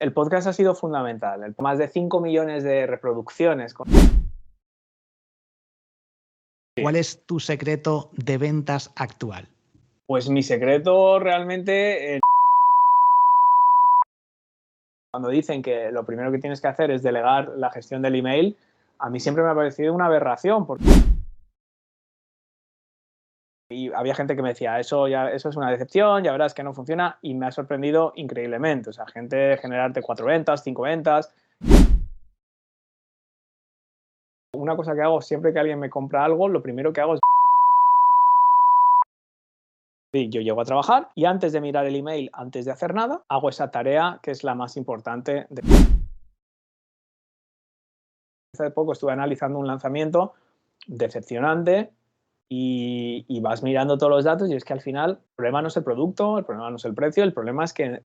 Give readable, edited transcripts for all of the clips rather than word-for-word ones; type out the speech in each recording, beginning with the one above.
El podcast ha sido fundamental. Más de 5 millones de reproducciones. ¿Cuál es tu secreto de ventas actual? Pues mi secreto realmente, cuando dicen que lo primero que tienes que hacer es delegar la gestión del email, a mí siempre me ha parecido una aberración. Y había gente que me decía, eso es una decepción, ya verás que no funciona, y me ha sorprendido increíblemente. O sea, gente generarte 4 ventas, 5 ventas. Una cosa que hago siempre que alguien me compra algo, lo primero que hago es... Yo llego a trabajar y antes de mirar el email, antes de hacer nada, hago esa tarea que es la más importante. Hace poco estuve analizando un lanzamiento decepcionante y vas mirando todos los datos y es que al final el problema no es el producto, el problema no es el precio, el problema es que...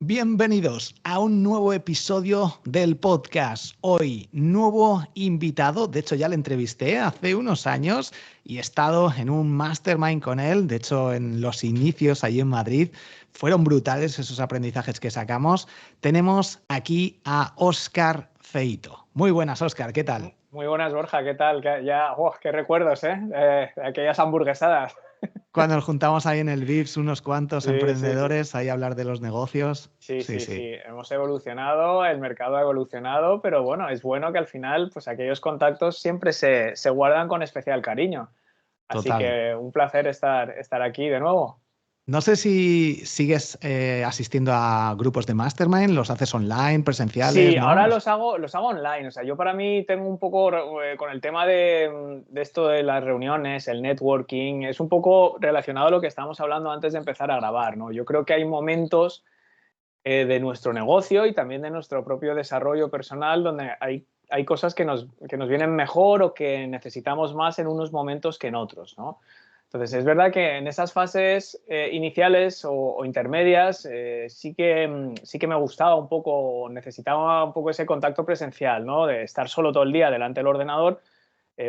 Bienvenidos a un nuevo episodio del podcast. Hoy, nuevo invitado. De hecho, ya le entrevisté hace unos años y he estado en un mastermind con él. De hecho, en los inicios allí en Madrid fueron brutales esos aprendizajes que sacamos. Tenemos aquí a Óscar Feito. Muy buenas, Óscar. ¿Qué tal? Muy buenas, Borja. ¿Qué tal? Qué recuerdos, aquellas hamburguesadas. Cuando nos juntamos ahí en el VIPS, unos cuantos Sí, emprendedores, sí. ahí a hablar de los negocios. Sí. Hemos evolucionado, el mercado ha evolucionado, pero bueno, es bueno que al final, pues aquellos contactos siempre se guardan con especial cariño. Así Total. que un placer estar aquí de nuevo. No sé si sigues asistiendo a grupos de mastermind, los haces online, presenciales, Sí, ¿no? ahora los hago online. O sea, yo para mí tengo un poco con el tema de esto de las reuniones, el networking, es un poco relacionado a lo que estábamos hablando antes de empezar a grabar, ¿no? Yo creo que hay momentos de nuestro negocio y también de nuestro propio desarrollo personal donde hay cosas que nos vienen mejor o que necesitamos más en unos momentos que en otros, ¿no? Entonces, es verdad que en esas fases iniciales o intermedias sí que me gustaba un poco, necesitaba un poco ese contacto presencial, ¿no? De estar solo todo el día delante del ordenador,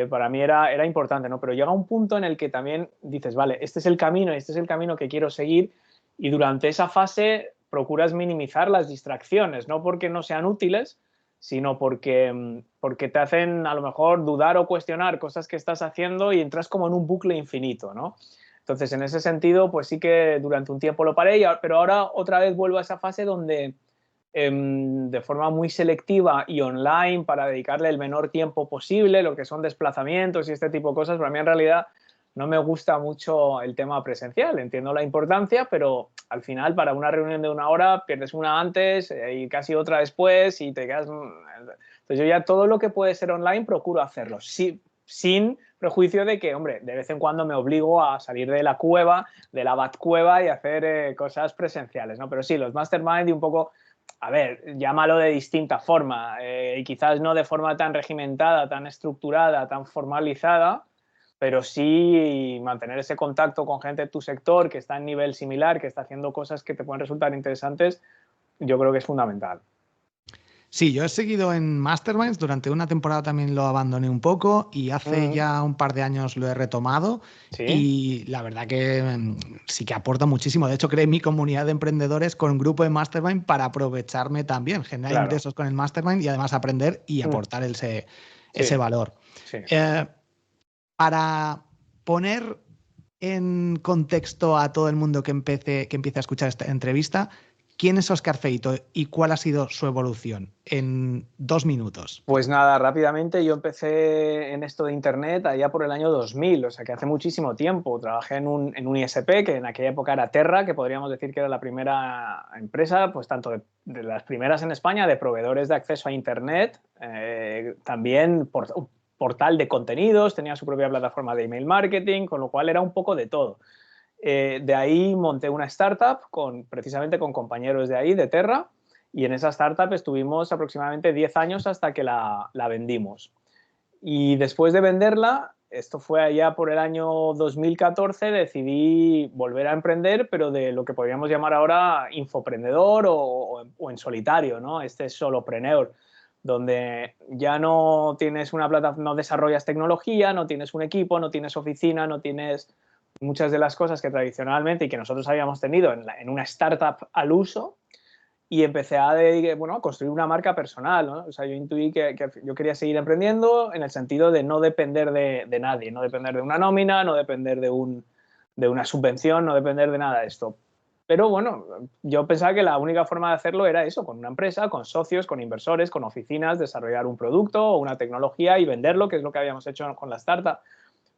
para mí era importante, ¿no? Pero llega un punto en el que también dices, vale, este es el camino y este es el camino que quiero seguir, y durante esa fase procuras minimizar las distracciones, no porque no sean útiles, sino porque te hacen a lo mejor dudar o cuestionar cosas que estás haciendo y entras como en un bucle infinito, ¿no? Entonces, en ese sentido, pues sí que durante un tiempo lo paré, pero ahora otra vez vuelvo a esa fase donde de forma muy selectiva y online para dedicarle el menor tiempo posible, lo que son desplazamientos y este tipo de cosas. Para mí en realidad no me gusta mucho el tema presencial, entiendo la importancia, pero al final para una reunión de 1 hora pierdes una antes y casi otra después y te quedas... Entonces yo ya todo lo que puede ser online procuro hacerlo, sí, sin prejuicio de que, hombre, de vez en cuando me obligo a salir de la cueva, de la Batcueva y hacer cosas presenciales, ¿no? Pero sí, los mastermind y un poco... A ver, llámalo de distinta forma y quizás no de forma tan regimentada, tan estructurada, tan formalizada, pero sí mantener ese contacto con gente de tu sector que está en nivel similar, que está haciendo cosas que te pueden resultar interesantes, yo creo que es fundamental. Sí, yo he seguido en masterminds, durante una temporada también lo abandoné un poco y hace ya un par de años lo he retomado ¿Sí? y la verdad que sí que aporta muchísimo. De hecho, creé mi comunidad de emprendedores con un grupo de mastermind para aprovecharme también, generar Claro. ingresos con el mastermind y además aprender y aportar ese Sí, valor. sí. Eh, para poner en contexto a todo el mundo que empiece a escuchar esta entrevista, ¿quién es Óscar Feito y cuál ha sido su evolución? En 2 minutos. Pues nada, rápidamente yo empecé en esto de Internet allá por el año 2000, o sea que hace muchísimo tiempo. Trabajé en un ISP, que en aquella época era Terra, que podríamos decir que era la primera empresa, pues tanto de las primeras en España, de proveedores de acceso a Internet, también portal de contenidos, tenía su propia plataforma de email marketing, con lo cual era un poco de todo. De ahí monté una startup precisamente con compañeros de ahí, de Terra, y en esa startup estuvimos aproximadamente 10 años hasta que la vendimos. Y después de venderla, esto fue allá por el año 2014, decidí volver a emprender, pero de lo que podríamos llamar ahora infoprendedor o en solitario, ¿no? Este es solopreneur, donde ya no tienes una plataforma, no desarrollas tecnología, no tienes un equipo, no tienes oficina, no tienes muchas de las cosas que tradicionalmente y que nosotros habíamos tenido en una startup al uso, y empecé a construir una marca personal, ¿no? O sea, yo intuí que yo quería seguir emprendiendo en el sentido de no depender de nadie, no depender de una nómina, no depender de una subvención, no depender de nada de esto. Pero bueno, yo pensaba que la única forma de hacerlo era eso, con una empresa, con socios, con inversores, con oficinas, desarrollar un producto o una tecnología y venderlo, que es lo que habíamos hecho con la startup.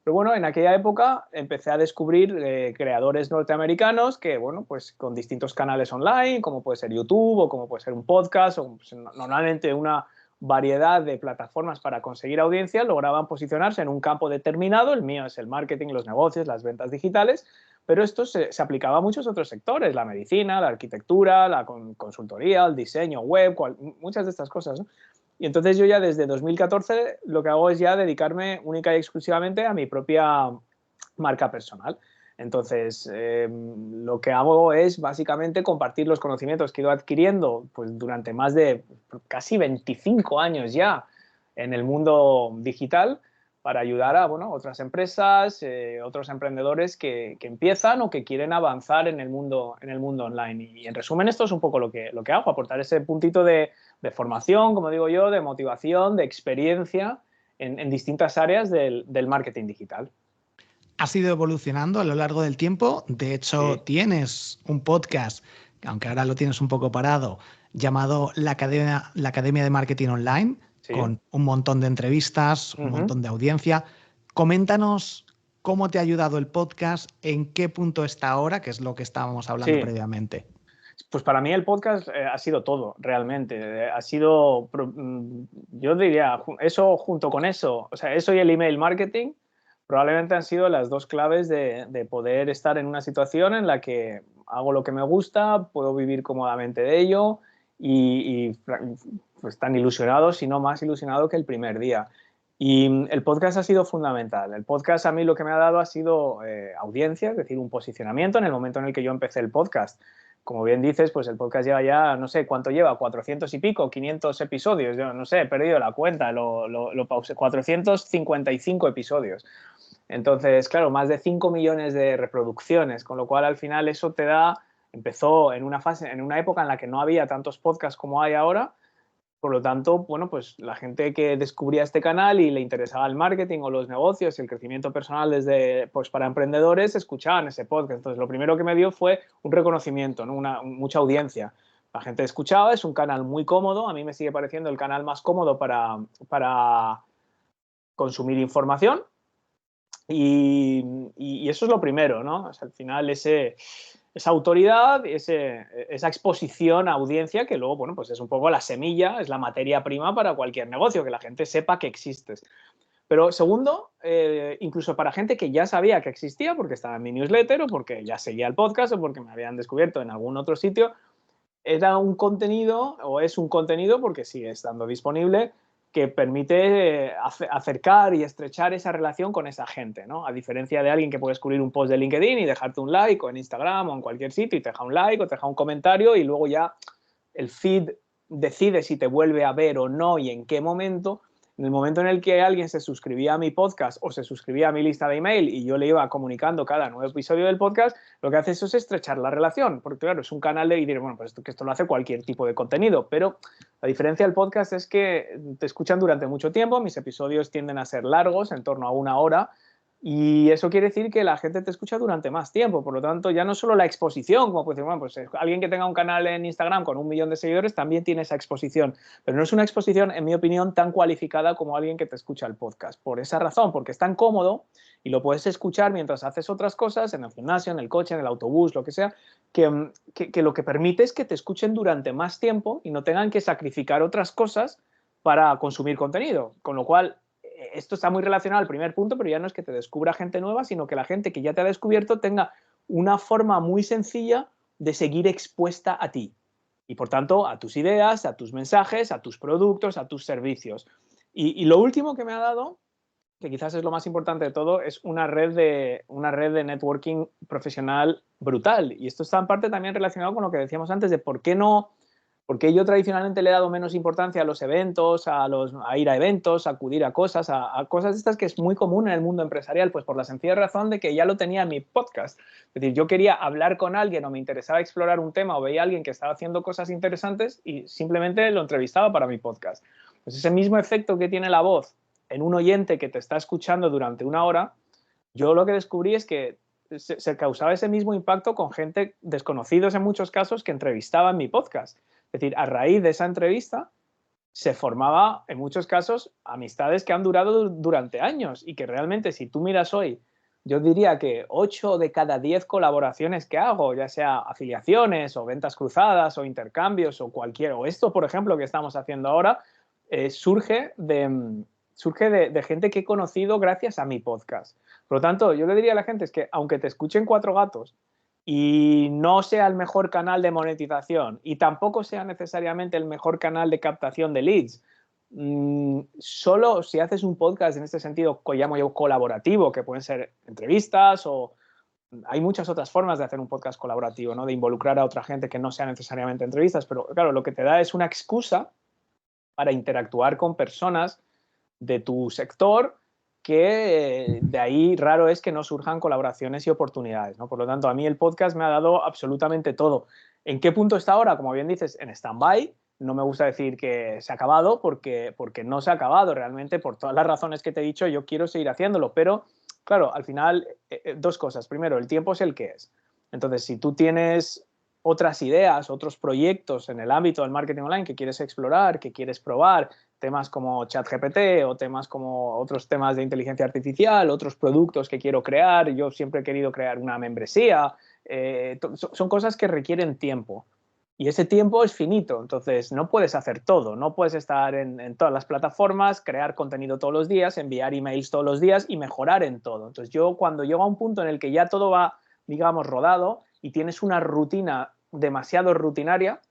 Pero bueno, en aquella época empecé a descubrir creadores norteamericanos que, bueno, pues con distintos canales online, como puede ser YouTube o como puede ser un podcast, o pues, normalmente una variedad de plataformas para conseguir audiencia, lograban posicionarse en un campo determinado. El mío es el marketing, los negocios, las ventas digitales, pero esto se aplicaba a muchos otros sectores, la medicina, la arquitectura, la consultoría, el diseño web, muchas de estas cosas, ¿no? Y entonces yo ya desde 2014 lo que hago es ya dedicarme única y exclusivamente a mi propia marca personal. Entonces, lo que hago es básicamente compartir los conocimientos que he ido adquiriendo pues, durante más de casi 25 años ya en el mundo digital para ayudar a otras empresas, otros emprendedores que empiezan o que quieren avanzar en el mundo online. Y en resumen, esto es un poco lo que hago, aportar ese puntito de formación, como digo yo, de motivación, de experiencia en distintas áreas del marketing digital. Has ido evolucionando a lo largo del tiempo. De hecho, Sí, tienes un podcast, aunque ahora lo tienes un poco parado, llamado La Academia de Marketing Online, sí. con un montón de entrevistas, un Uh-huh. montón de audiencia. Coméntanos cómo te ha ayudado el podcast, en qué punto está ahora, que es lo que estábamos hablando Sí, previamente. pues para mí el podcast ha sido todo, realmente. Ha sido, yo diría, eso junto con eso, o sea, eso y el email marketing probablemente han sido las dos claves de poder estar en una situación en la que hago lo que me gusta, puedo vivir cómodamente de ello y pues tan ilusionado, si no más ilusionado que el primer día. Y el podcast ha sido fundamental. El podcast a mí lo que me ha dado ha sido audiencia, es decir, un posicionamiento en el momento en el que yo empecé el podcast. Como bien dices, pues el podcast lleva ya, no sé cuánto lleva, 400 y pico, 500 episodios, yo no sé, he perdido la cuenta, lo pausé, 455 episodios. Entonces, claro, más de 5 millones de reproducciones, con lo cual al final eso te da, empezó en una fase, en una época en la que no había tantos podcasts como hay ahora. Por lo tanto, bueno, pues la gente que descubría este canal y le interesaba el marketing o los negocios y el crecimiento personal desde, pues para emprendedores, escuchaban ese podcast. Entonces, lo primero que me dio fue un reconocimiento, ¿no? Mucha audiencia. La gente escuchaba, es un canal muy cómodo, a mí me sigue pareciendo el canal más cómodo para consumir información y eso es lo primero, ¿no? O sea, al final esa autoridad, esa exposición a audiencia que luego, bueno, pues es un poco la semilla, es la materia prima para cualquier negocio, que la gente sepa que existes. Pero segundo, incluso para gente que ya sabía que existía porque estaba en mi newsletter o porque ya seguía el podcast o porque me habían descubierto en algún otro sitio, era un contenido o es un contenido porque sigue estando disponible que permite acercar y estrechar esa relación con esa gente, ¿no? A diferencia de alguien que puede descubrir un post de LinkedIn y dejarte un like o en Instagram o en cualquier sitio y te deja un like o te deja un comentario y luego ya el feed decide si te vuelve a ver o no y en qué momento. En el momento en el que alguien se suscribía a mi podcast o se suscribía a mi lista de email y yo le iba comunicando cada nuevo episodio del podcast, lo que hace eso es estrechar la relación, porque claro, es un canal de, y diré, bueno, pues esto lo hace cualquier tipo de contenido, pero la diferencia del podcast es que te escuchan durante mucho tiempo, mis episodios tienden a ser largos, en torno a una hora, y eso quiere decir que la gente te escucha durante más tiempo. Por lo tanto, ya no solo la exposición, como puede decir, bueno, pues alguien que tenga un canal en Instagram con 1 millón de seguidores también tiene esa exposición. Pero no es una exposición, en mi opinión, tan cualificada como alguien que te escucha el podcast. Por esa razón, porque es tan cómodo y lo puedes escuchar mientras haces otras cosas, en el gimnasio, en el coche, en el autobús, lo que sea, que lo que permite es que te escuchen durante más tiempo y no tengan que sacrificar otras cosas para consumir contenido. Con lo cual, esto está muy relacionado al primer punto, pero ya no es que te descubra gente nueva, sino que la gente que ya te ha descubierto tenga una forma muy sencilla de seguir expuesta a ti y por tanto a tus ideas, a tus mensajes, a tus productos, a tus servicios. Y lo último que me ha dado, que quizás es lo más importante de todo, es una red de networking profesional brutal. Y esto está en parte también relacionado con lo que decíamos antes de por qué no Porque yo tradicionalmente le he dado menos importancia a los eventos, a ir a eventos, a acudir a cosas, a cosas estas que es muy común en el mundo empresarial, pues por la sencilla razón de que ya lo tenía en mi podcast. Es decir, yo quería hablar con alguien o me interesaba explorar un tema o veía a alguien que estaba haciendo cosas interesantes y simplemente lo entrevistaba para mi podcast. Pues ese mismo efecto que tiene la voz en un oyente que te está escuchando durante una hora, yo lo que descubrí es que se causaba ese mismo impacto con gente desconocidos en muchos casos que entrevistaba en mi podcast. Es decir, a raíz de esa entrevista se formaba en muchos casos amistades que han durado durante años y que realmente si tú miras hoy, yo diría que 8 de cada 10 colaboraciones que hago, ya sea afiliaciones o ventas cruzadas o intercambios o cualquier, o esto por ejemplo que estamos haciendo ahora, surge de gente que he conocido gracias a mi podcast. Por lo tanto, yo le diría a la gente es que aunque te escuchen 4 gatos y no sea el mejor canal de monetización y tampoco sea necesariamente el mejor canal de captación de leads, solo si haces un podcast en este sentido que llamo yo colaborativo, que pueden ser entrevistas o hay muchas otras formas de hacer un podcast colaborativo, ¿no? De involucrar a otra gente que no sea necesariamente entrevistas, pero claro, lo que te da es una excusa para interactuar con personas de tu sector que de ahí raro es que no surjan colaboraciones y oportunidades, ¿no? Por lo tanto, a mí el podcast me ha dado absolutamente todo. ¿En qué punto está ahora? Como bien dices, en stand-by. No me gusta decir que se ha acabado porque no se ha acabado realmente por todas las razones que te he dicho. Yo quiero seguir haciéndolo, pero claro, al final, 2 cosas. Primero, el tiempo es el que es. Entonces, si tú tienes otras ideas, otros proyectos en el ámbito del marketing online que quieres explorar, que quieres probar, temas como ChatGPT o temas como otros temas de inteligencia artificial, otros productos que quiero crear. Yo siempre he querido crear una membresía. Son cosas que requieren tiempo. Y ese tiempo es finito, entonces no puedes hacer todo, no puedes estar en todas las plataformas, crear contenido todos los días, enviar emails todos los días y mejorar en todo. Entonces yo cuando llego a un punto en el que ya todo va, digamos, rodado y tienes una rutina demasiado rutinaria,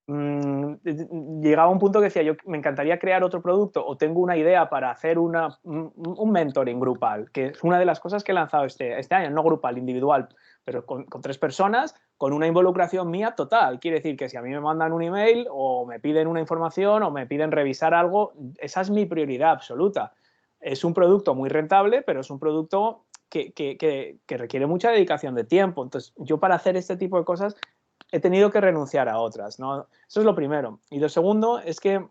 llegaba a un punto que decía, yo me encantaría crear otro producto o tengo una idea para hacer un mentoring grupal, que es una de las cosas que he lanzado este año, no grupal, individual, pero con 3 personas, con una involucración mía total. Quiere decir que si a mí me mandan un email o me piden una información o me piden revisar algo, esa es mi prioridad absoluta. Es un producto muy rentable, pero es un producto que requiere mucha dedicación de tiempo. Entonces, yo para hacer este tipo de cosas he tenido que renunciar a otras, ¿no? Eso es lo primero. Y lo segundo es que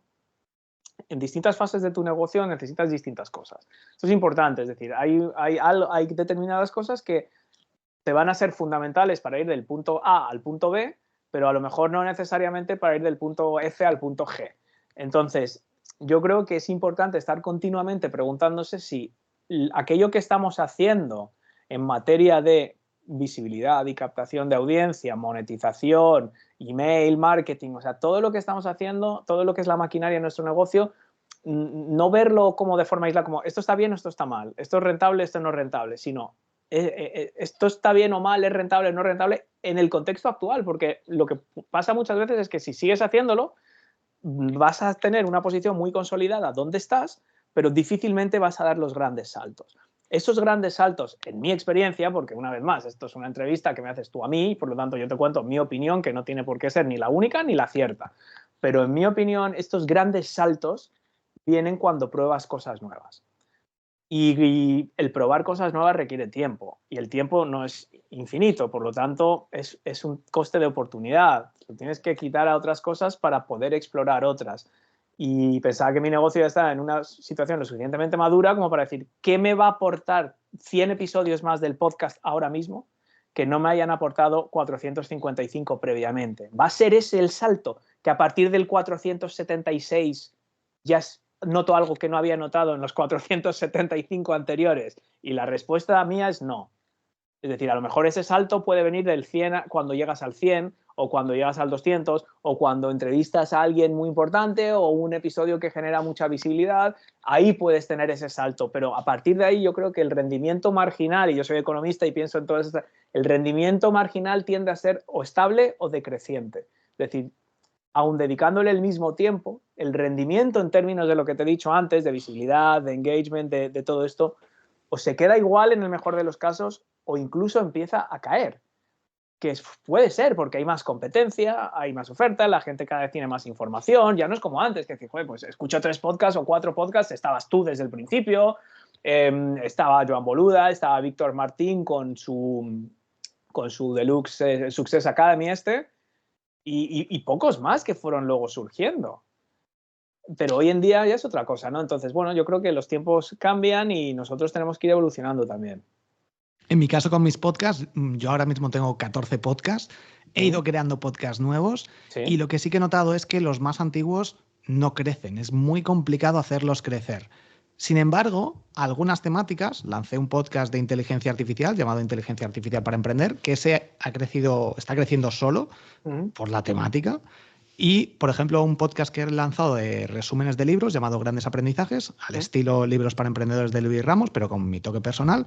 en distintas fases de tu negocio necesitas distintas cosas. Eso es importante, es decir, hay determinadas cosas que te van a ser fundamentales para ir del punto A al punto B, pero a lo mejor no necesariamente para ir del punto F al punto G. Entonces, yo creo que es importante estar continuamente preguntándose si aquello que estamos haciendo en materia de visibilidad y captación de audiencia, monetización, email, marketing, o sea, todo lo que estamos haciendo, todo lo que es la maquinaria de nuestro negocio, no verlo como de forma aislada, como esto está bien o esto está mal, esto es rentable, esto no es rentable, sino esto está bien o mal, es rentable o no es rentable en el contexto actual, porque lo que pasa muchas veces es que si sigues haciéndolo, vas a tener una posición muy consolidada donde estás, pero difícilmente vas a dar los grandes saltos. Esos grandes saltos, en mi experiencia, porque una vez más, esto es una entrevista que me haces tú a mí, por lo tanto yo te cuento mi opinión, que no tiene por qué ser ni la única ni la cierta, pero en mi opinión estos grandes saltos vienen cuando pruebas cosas nuevas. Y el probar cosas nuevas requiere tiempo y el tiempo no es infinito, por lo tanto es un coste de oportunidad. Lo tienes que quitar a otras cosas para poder explorar otras. Y pensaba que mi negocio ya está en una situación lo suficientemente madura como para decir, ¿qué me va a aportar 100 episodios más del podcast ahora mismo que no me hayan aportado 455 previamente? ¿Va a ser ese el salto? Que a partir del 476 ya noto algo que no había notado en los 475 anteriores. Y la respuesta mía es no. Es decir, a lo mejor ese salto puede venir del 100 cuando llegas al 100 o cuando llegas al 200 o cuando entrevistas a alguien muy importante o un episodio que genera mucha visibilidad. Ahí puedes tener ese salto, pero a partir de ahí yo creo que el rendimiento marginal, y yo soy economista y pienso en todo esto, el rendimiento marginal tiende a ser o estable o decreciente. Es decir, aun dedicándole el mismo tiempo, el rendimiento en términos de lo que te he dicho antes, de visibilidad, de engagement, de todo esto, o se queda igual en el mejor de los casos o incluso empieza a caer. puede ser, porque hay más competencia, hay más oferta, la gente cada vez tiene más información, ya no es como antes, que decir, pues escucho 3 podcasts o 4 podcasts, estabas tú desde el principio, estaba Joan Boluda, estaba Víctor Martín con su Deluxe Success Academy y pocos más que fueron luego surgiendo. Pero hoy en día ya es otra cosa, ¿no? Entonces, bueno, yo creo que los tiempos cambian y nosotros tenemos que ir evolucionando también. En mi caso con mis podcasts, yo ahora mismo tengo 14 podcasts, he ido creando podcasts nuevos y lo que sí que he notado es que los más antiguos no crecen, es muy complicado hacerlos crecer. Sin embargo, algunas temáticas, lancé un podcast de inteligencia artificial llamado Inteligencia Artificial para Emprender, que está creciendo solo por la temática. Y, por ejemplo, un podcast que he lanzado de resúmenes de libros llamado Grandes Aprendizajes, al estilo Libros para Emprendedores de Luis Ramos, pero con mi toque personal,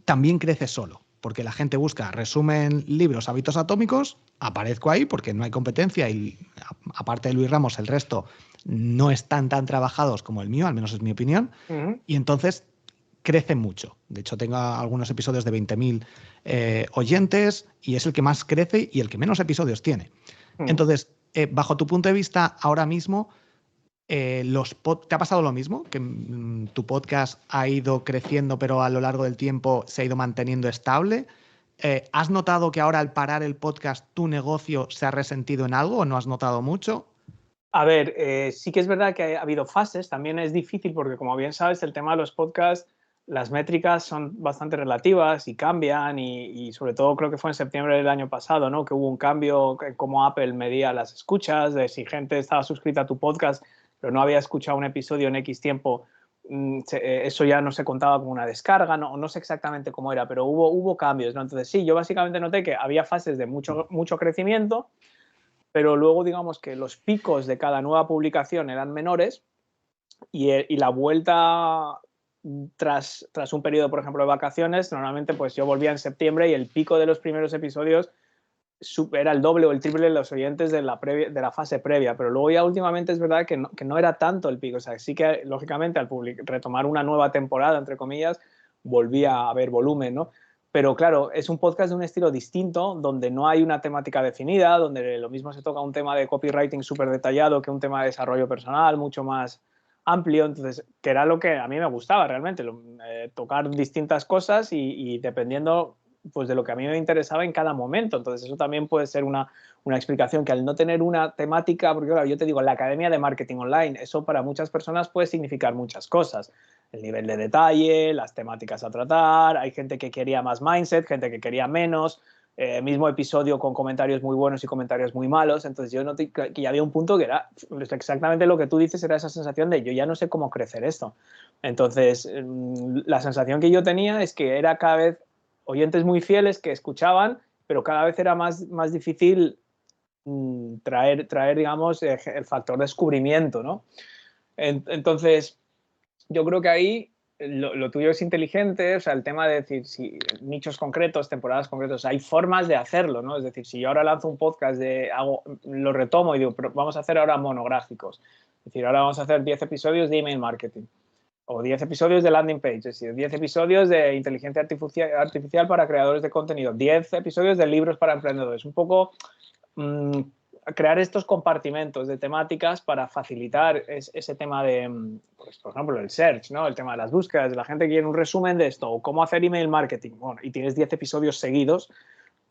también crece solo, porque la gente busca resumen libros Hábitos Atómicos, aparezco ahí porque no hay competencia y aparte de Luis Ramos el resto no están tan trabajados como el mío, al menos es mi opinión, y entonces crece mucho. De hecho, tengo algunos episodios de 20.000 oyentes y es el que más crece y el que menos episodios tiene. Entonces, bajo tu punto de vista, ahora mismo, ¿te ha pasado lo mismo? ¿Que tu podcast ha ido creciendo, pero a lo largo del tiempo se ha ido manteniendo estable? ¿Has notado que ahora al parar el podcast tu negocio se ha resentido en algo o no has notado mucho? A ver, sí que es verdad que ha habido fases, también es difícil porque, como bien sabes, el tema de los podcasts, las métricas son bastante relativas y cambian y sobre todo creo que fue en septiembre del año pasado, ¿no? Que hubo un cambio en cómo Apple medía las escuchas, de si gente estaba suscrita a tu podcast pero no había escuchado un episodio en X tiempo, eso ya no se contaba como una descarga, no sé exactamente cómo era, pero hubo cambios, ¿no? Entonces sí, yo básicamente noté que había fases de mucho crecimiento, pero luego digamos que los picos de cada nueva publicación eran menores y la vuelta tras un periodo, por ejemplo, de vacaciones, normalmente pues yo volvía en septiembre y el pico de los primeros episodios era el doble o el triple de los oyentes de la fase previa, pero luego ya últimamente es verdad que no era tanto el pico, o sea, sí que lógicamente al retomar una nueva temporada, entre comillas, volvía a haber volumen, ¿no? Pero claro, es un podcast de un estilo distinto, donde no hay una temática definida, donde lo mismo se toca un tema de copywriting súper detallado que un tema de desarrollo personal mucho más amplio, entonces, que era lo que a mí me gustaba realmente, tocar distintas cosas y dependiendo pues de lo que a mí me interesaba en cada momento. Entonces eso también puede ser una explicación, que al no tener una temática, porque claro, yo te digo, la Academia de Marketing Online, eso para muchas personas puede significar muchas cosas. El nivel de detalle, las temáticas a tratar, hay gente que quería más mindset, gente que quería menos, mismo episodio con comentarios muy buenos y comentarios muy malos. Entonces yo noté que ya había un punto que era exactamente lo que tú dices, era esa sensación de yo ya no sé cómo crecer esto. Entonces la sensación que yo tenía es que era cada vez oyentes muy fieles que escuchaban, pero cada vez era más difícil traer, digamos, el factor descubrimiento, ¿no? Entonces, yo creo que ahí lo tuyo es inteligente, o sea, el tema de decir, si nichos concretos, temporadas concretas, hay formas de hacerlo, ¿no? Es decir, si yo ahora lanzo un podcast, lo retomo y digo, pero vamos a hacer ahora monográficos, es decir, ahora vamos a hacer 10 episodios de email marketing, o 10 episodios de landing page, es decir, 10 episodios de inteligencia artificial para creadores de contenido, 10 episodios de libros para emprendedores. Un poco crear estos compartimentos de temáticas para facilitar ese tema de, pues, por ejemplo, el search, ¿no? El tema de las búsquedas. La gente quiere un resumen de esto, o cómo hacer email marketing. Bueno, y tienes 10 episodios seguidos,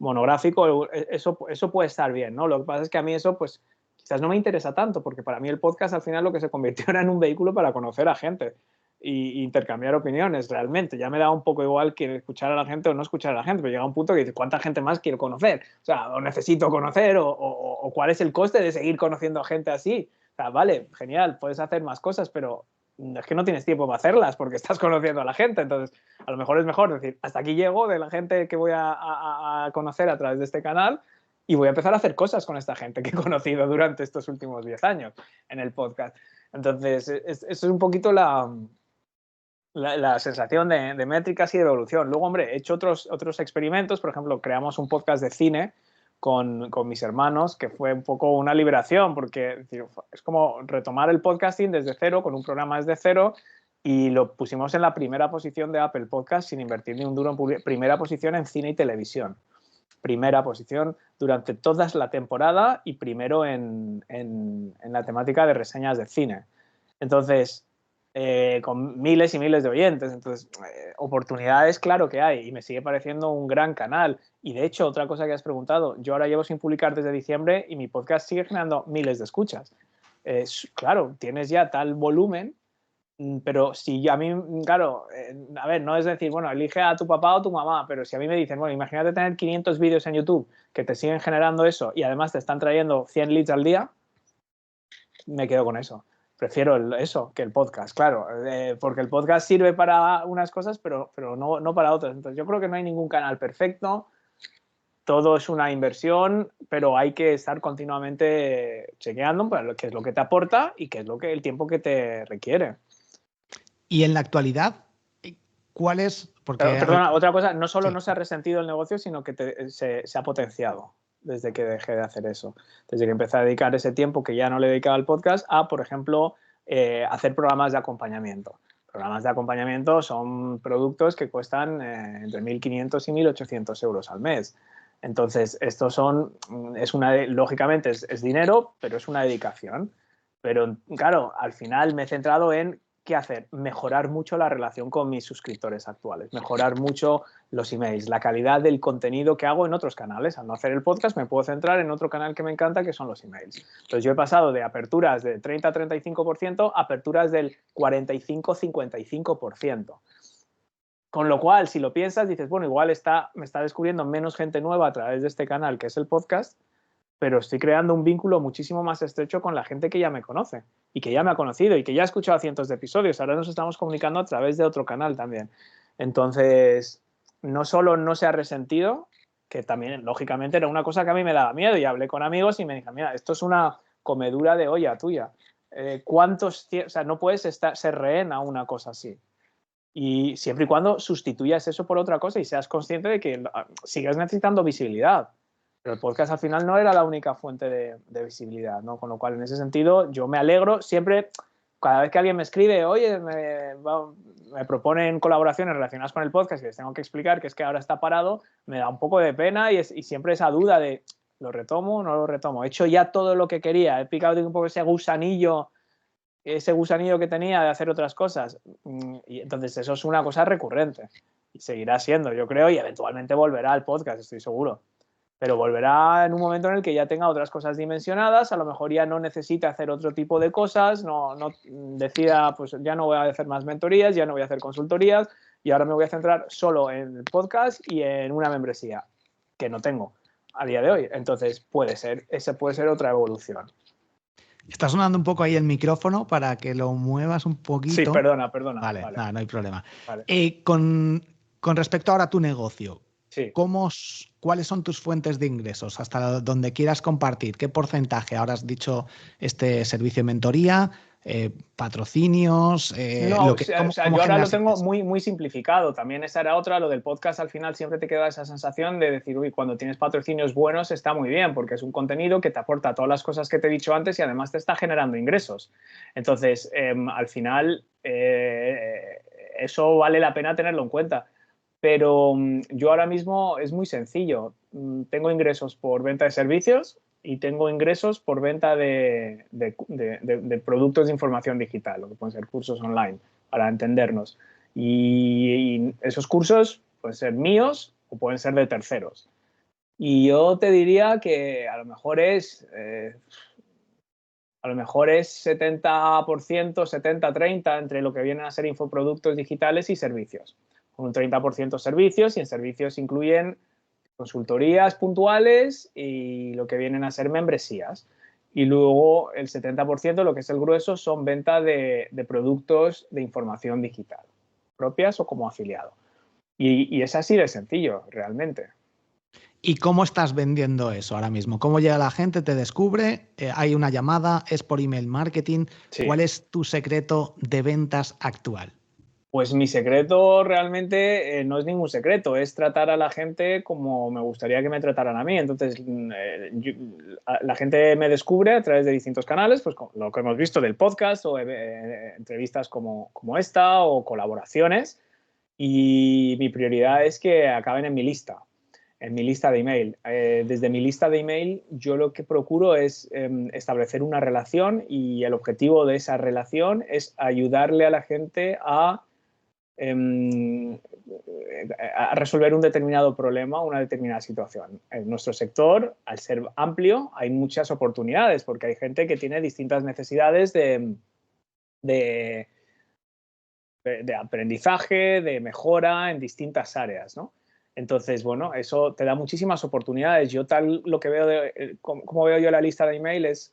monográfico, eso puede estar bien, ¿no? Lo que pasa es que a mí eso, pues, quizás no me interesa tanto, porque para mí el podcast al final lo que se convirtió era en un vehículo para conocer a gente y intercambiar opiniones realmente. Ya me da un poco igual que escuchar a la gente o no escuchar a la gente, pero llega un punto que dices, ¿cuánta gente más quiero conocer? O sea, o necesito conocer, o cuál es el coste de seguir conociendo a gente así. O sea, vale, genial, puedes hacer más cosas, pero es que no tienes tiempo para hacerlas porque estás conociendo a la gente. Entonces, a lo mejor es mejor decir, hasta aquí llego de la gente que voy a conocer a través de este canal y voy a empezar a hacer cosas con esta gente que he conocido durante estos últimos 10 años en el podcast. Entonces, eso es un poquito la sensación de métricas y de evolución. Luego, hombre, he hecho otros experimentos. Por ejemplo, creamos un podcast de cine con mis hermanos, que fue un poco una liberación, porque es como retomar el podcasting desde cero, con un programa desde cero, y lo pusimos en la primera posición de Apple Podcast sin invertir ni un duro en primera posición en cine y televisión. primera posición durante toda la temporada y primero en la temática de reseñas de cine. Entonces, con miles y miles de oyentes. Entonces, oportunidades, claro que hay, y me sigue pareciendo un gran canal. Y de hecho, otra cosa que has preguntado, yo ahora llevo sin publicar desde diciembre y mi podcast sigue generando miles de escuchas. Claro, tienes ya tal volumen, pero si a mí, claro, a ver, no es decir, bueno, elige a tu papá o tu mamá, pero si a mí me dicen, bueno, imagínate tener 500 vídeos en YouTube que te siguen generando eso y además te están trayendo 100 leads al día, me quedo con eso. Prefiero eso que el podcast, claro, porque el podcast sirve para unas cosas, pero no para otras. Entonces, yo creo que no hay ningún canal perfecto, todo es una inversión, pero hay que estar continuamente chequeando para qué es lo que te aporta y qué es lo que el tiempo que te requiere. Y en la actualidad, ¿cuál es? Porque perdona, otra cosa, no solo sí. no se ha resentido el negocio, sino que se ha potenciado desde que dejé de hacer eso. Desde que empecé a dedicar ese tiempo que ya no le dedicaba al podcast a, por ejemplo, hacer programas de acompañamiento. Programas de acompañamiento son productos que cuestan entre 1.500 y 1.800 euros al mes. Entonces, estos son, lógicamente es dinero, pero es una dedicación. Pero claro, al final me he centrado en qué hacer, mejorar mucho la relación con mis suscriptores actuales, mejorar mucho los emails, la calidad del contenido que hago en otros canales. Al no hacer el podcast me puedo centrar en otro canal que me encanta, que son los emails. Entonces yo he pasado de aperturas de 30-35% a aperturas del 45-55%. Con lo cual, si lo piensas, dices, bueno, igual me está descubriendo menos gente nueva a través de este canal, que es el podcast, pero estoy creando un vínculo muchísimo más estrecho con la gente que ya me conoce y que ya me ha conocido y que ya ha escuchado cientos de episodios. Ahora nos estamos comunicando a través de otro canal también. Entonces, no solo no se ha resentido, que también, lógicamente, era una cosa que a mí me daba miedo y hablé con amigos y me dijeron, mira, esto es una comedura de olla tuya. O sea, no puedes ser rehén a una cosa así. Y siempre y cuando sustituyas eso por otra cosa y seas consciente de que sigues necesitando visibilidad. Pero el podcast al final no era la única fuente de visibilidad, ¿no? Con lo cual, en ese sentido, yo me alegro siempre, cada vez que alguien me escribe, oye, me proponen colaboraciones relacionadas con el podcast y les tengo que explicar que es que ahora está parado, me da un poco de pena y siempre esa duda de, ¿lo retomo o no lo retomo? He hecho ya todo lo que quería, he picado un poco ese gusanillo que tenía de hacer otras cosas. Y entonces eso es una cosa recurrente y seguirá siendo, yo creo, y eventualmente volverá al podcast, estoy seguro. Pero volverá en un momento en el que ya tenga otras cosas dimensionadas, a lo mejor ya no necesite hacer otro tipo de cosas, no decida, pues ya no voy a hacer más mentorías, ya no voy a hacer consultorías y ahora me voy a centrar solo en el podcast y en una membresía que no tengo a día de hoy. Entonces esa puede ser otra evolución. Está sonando un poco ahí el micrófono para que lo muevas un Sí, poquito. perdona. Vale, Vale. nada, no hay problema. Vale. Con respecto ahora a tu negocio, Sí. ¿cuáles son tus fuentes de ingresos? Hasta donde quieras compartir. ¿Qué porcentaje? Ahora has dicho este servicio de mentoría, patrocinios. No, ¿Cómo yo ahora lo generas tengo ingresos? muy, muy simplificado. También esa era otra, lo del podcast al final siempre te queda esa sensación de decir, uy, cuando tienes patrocinios buenos está muy bien, porque es un contenido que te aporta todas las cosas que te he dicho antes y además te está generando ingresos. Entonces, al final, eso vale la pena tenerlo en cuenta. Pero yo ahora mismo es muy sencillo. Tengo ingresos por venta de servicios y tengo ingresos por venta de productos de información digital, lo que pueden ser cursos online, para entendernos. Y esos cursos pueden ser míos o pueden ser de terceros. Y yo te diría que a lo mejor es 70%, 70-30 entre lo que vienen a ser infoproductos digitales y servicios. Con un 30% servicios y en servicios incluyen consultorías puntuales y lo que vienen a ser membresías. Y luego el 70%, lo que es el grueso, son venta de productos de información digital, propias o como afiliado. Y es así de sencillo, realmente. ¿Y cómo estás vendiendo eso ahora mismo? ¿Cómo llega la gente? ¿Te descubre? ¿Hay una llamada? ¿Es por email marketing? Sí. ¿Cuál es tu secreto de ventas actual? Pues mi secreto realmente no es ningún secreto, es tratar a la gente como me gustaría que me trataran a mí. Entonces, la gente me descubre a través de distintos canales, pues lo que hemos visto del podcast o entrevistas como esta o colaboraciones. Y mi prioridad es que acaben en mi lista. en mi lista de email. Desde mi lista de email yo lo que procuro es establecer una relación y el objetivo de esa relación es ayudarle a la gente a resolver un determinado problema, una determinada situación. En nuestro sector, al ser amplio, hay muchas oportunidades porque hay gente que tiene distintas necesidades de aprendizaje, de mejora en distintas áreas, ¿no? Entonces, bueno, eso te da muchísimas oportunidades. Yo lo que veo, como veo yo la lista de email es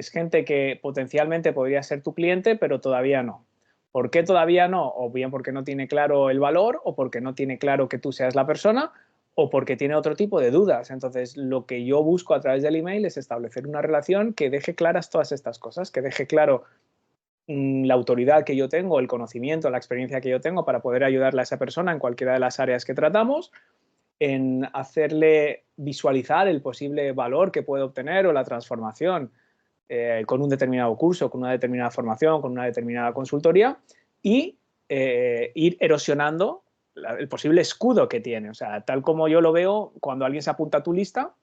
gente que potencialmente podría ser tu cliente, pero todavía no. ¿Por qué todavía no? O bien porque no tiene claro el valor, o porque no tiene claro que tú seas la persona, o porque tiene otro tipo de dudas. Entonces, lo que yo busco a través del email es establecer una relación que deje claras todas estas cosas, que deje claro la autoridad que yo tengo, el conocimiento, la experiencia que yo tengo para poder ayudarle a esa persona en cualquiera de las áreas que tratamos, en hacerle visualizar el posible valor que puede obtener o la transformación con un determinado curso, con una determinada formación, con una determinada consultoría y ir erosionando el posible escudo que tiene. O sea, tal como yo lo veo, cuando alguien se apunta a tu lista,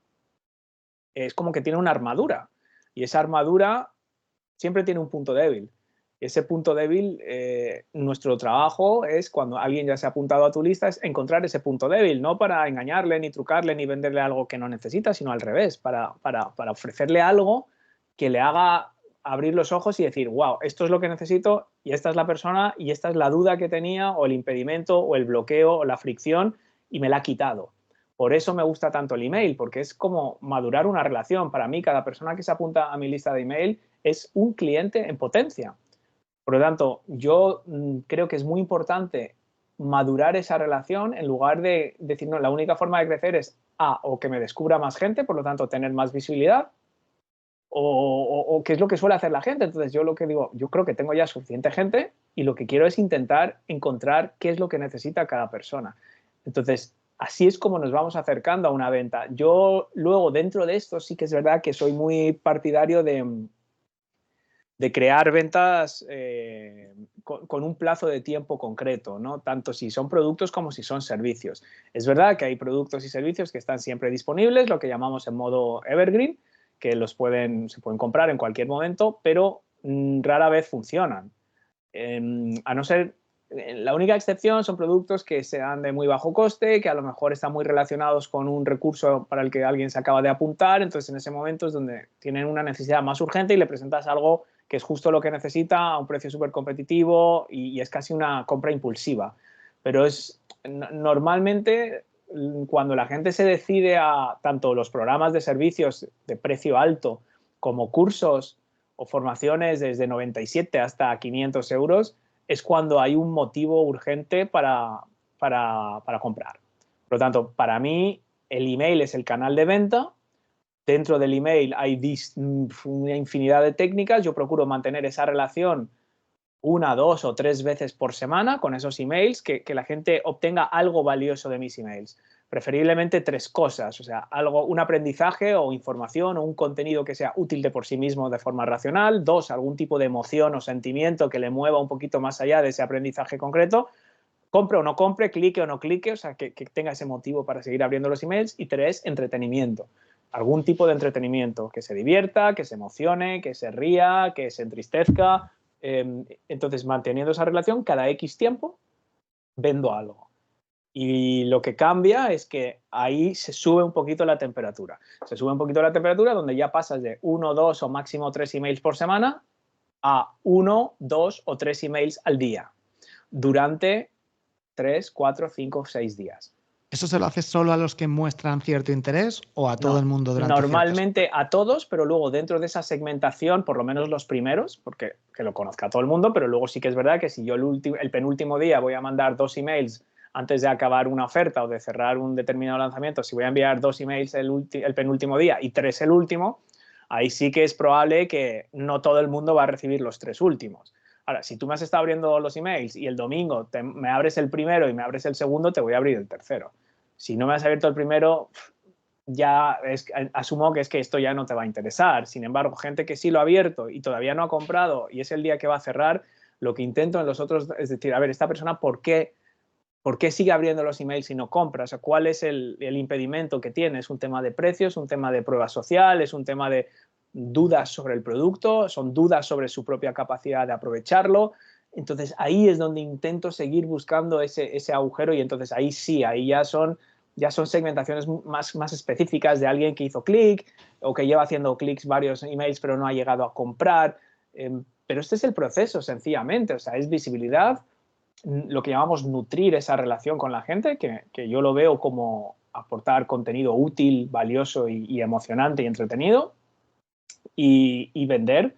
es como que tiene una armadura y esa armadura siempre tiene un punto débil. Ese punto débil, nuestro trabajo es, cuando alguien ya se ha apuntado a tu lista, es encontrar ese punto débil, no para engañarle, ni trucarle, ni venderle algo que no necesita, sino al revés, para ofrecerle algo que le haga abrir los ojos y decir, wow, esto es lo que necesito y esta es la persona y esta es la duda que tenía o el impedimento o el bloqueo o la fricción y me la ha quitado. Por eso me gusta tanto el email, porque es como madurar una relación. Para mí, cada persona que se apunta a mi lista de email es un cliente en potencia. Por lo tanto, yo creo que es muy importante madurar esa relación en lugar de decir, no, la única forma de crecer es o que me descubra más gente, por lo tanto, tener más visibilidad, o qué es lo que suele hacer la gente. Entonces, yo lo que digo, yo creo que tengo ya suficiente gente y lo que quiero es intentar encontrar qué es lo que necesita cada persona. Entonces, así es como nos vamos acercando a una venta. Yo luego, dentro de esto, sí que es verdad que soy muy partidario de crear ventas con un plazo de tiempo concreto, ¿no? Tanto si son productos como si son servicios. Es verdad que hay productos y servicios que están siempre disponibles, lo que llamamos en modo evergreen, que se pueden comprar en cualquier momento, pero rara vez funcionan. A no ser, la única excepción son productos que sean de muy bajo coste, que a lo mejor están muy relacionados con un recurso para el que alguien se acaba de apuntar, entonces en ese momento es donde tienen una necesidad más urgente y le presentas algo que es justo lo que necesita a un precio súper competitivo y es casi una compra impulsiva. Pero normalmente cuando la gente se decide a tanto los programas de servicios de precio alto como cursos o formaciones desde 97 hasta 500 euros, es cuando hay un motivo urgente para comprar. Por lo tanto, para mí el email es el canal de venta. Dentro del email hay una infinidad de técnicas. Yo procuro mantener esa relación 1, 2 o 3 veces por semana con esos emails, que la gente obtenga algo valioso de mis emails. Preferiblemente 3 cosas, o sea, un aprendizaje o información o un contenido que sea útil de por sí mismo de forma racional. 2, algún tipo de emoción o sentimiento que le mueva un poquito más allá de ese aprendizaje concreto. Compre o no compre, clique o no clique, o sea, que tenga ese motivo para seguir abriendo los emails. Y 3, entretenimiento. Algún tipo de entretenimiento, que se divierta, que se emocione, que se ría, que se entristezca. Entonces, manteniendo esa relación, cada X tiempo vendo algo. Y lo que cambia es que ahí se sube un poquito la temperatura. Se sube un poquito la temperatura donde ya pasas de 1, 2 o máximo 3 emails por semana a 1, 2 o 3 emails al día durante 3, 4, 5, 6 días. ¿Eso se lo haces solo a los que muestran cierto interés o a todo el mundo durante normalmente a todos, pero luego dentro de esa segmentación, por lo menos los primeros, porque que lo conozca todo el mundo, pero luego sí que es verdad que si yo el penúltimo día voy a mandar 2 emails antes de acabar una oferta o de cerrar un determinado lanzamiento, si voy a enviar 2 emails el penúltimo día y 3 el último, ahí sí que es probable que no todo el mundo va a recibir los 3 últimos. Ahora, si tú me has estado abriendo los emails y el domingo me abres el primero y me abres el segundo, te voy a abrir el tercero. Si no me has abierto el primero, ya asumo que es que esto ya no te va a interesar. Sin embargo, gente que sí lo ha abierto y todavía no ha comprado y es el día que va a cerrar, lo que intento en los otros es decir, a ver, esta persona, ¿por qué ¿Por qué sigue abriendo los emails y no compra? O sea, ¿cuál es el impedimento que tiene? ¿Es un tema de precios, un tema de prueba social, es un tema de dudas sobre el producto, son dudas sobre su propia capacidad de aprovecharlo? Entonces ahí es donde intento seguir buscando ese agujero y entonces ahí sí, ahí ya son segmentaciones más específicas de alguien que hizo clic o que lleva haciendo clics varios emails pero no ha llegado a comprar. Pero este es el proceso, sencillamente. O sea, es visibilidad, lo que llamamos nutrir esa relación con la gente, que yo lo veo como aportar contenido útil, valioso y emocionante y entretenido, y vender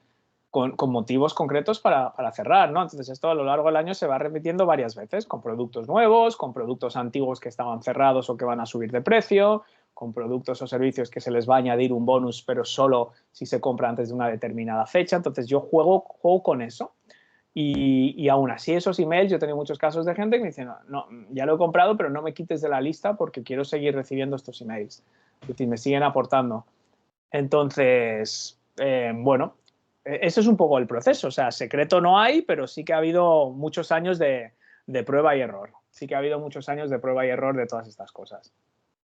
con motivos concretos para cerrar, ¿no? Entonces esto a lo largo del año se va repitiendo varias veces, con productos nuevos, con productos antiguos que estaban cerrados o que van a subir de precio, con productos o servicios que se les va a añadir un bonus, pero solo si se compra antes de una determinada fecha. Entonces yo juego con eso. Y aún así esos emails, yo he tenido muchos casos de gente que me dice, no, ya lo he comprado, pero no me quites de la lista porque quiero seguir recibiendo estos emails. Es decir, me siguen aportando. Entonces, bueno, eso es un poco el proceso. O sea, secreto no hay, pero sí que ha habido muchos años de prueba y error. Sí que ha habido muchos años de prueba y error de todas estas cosas.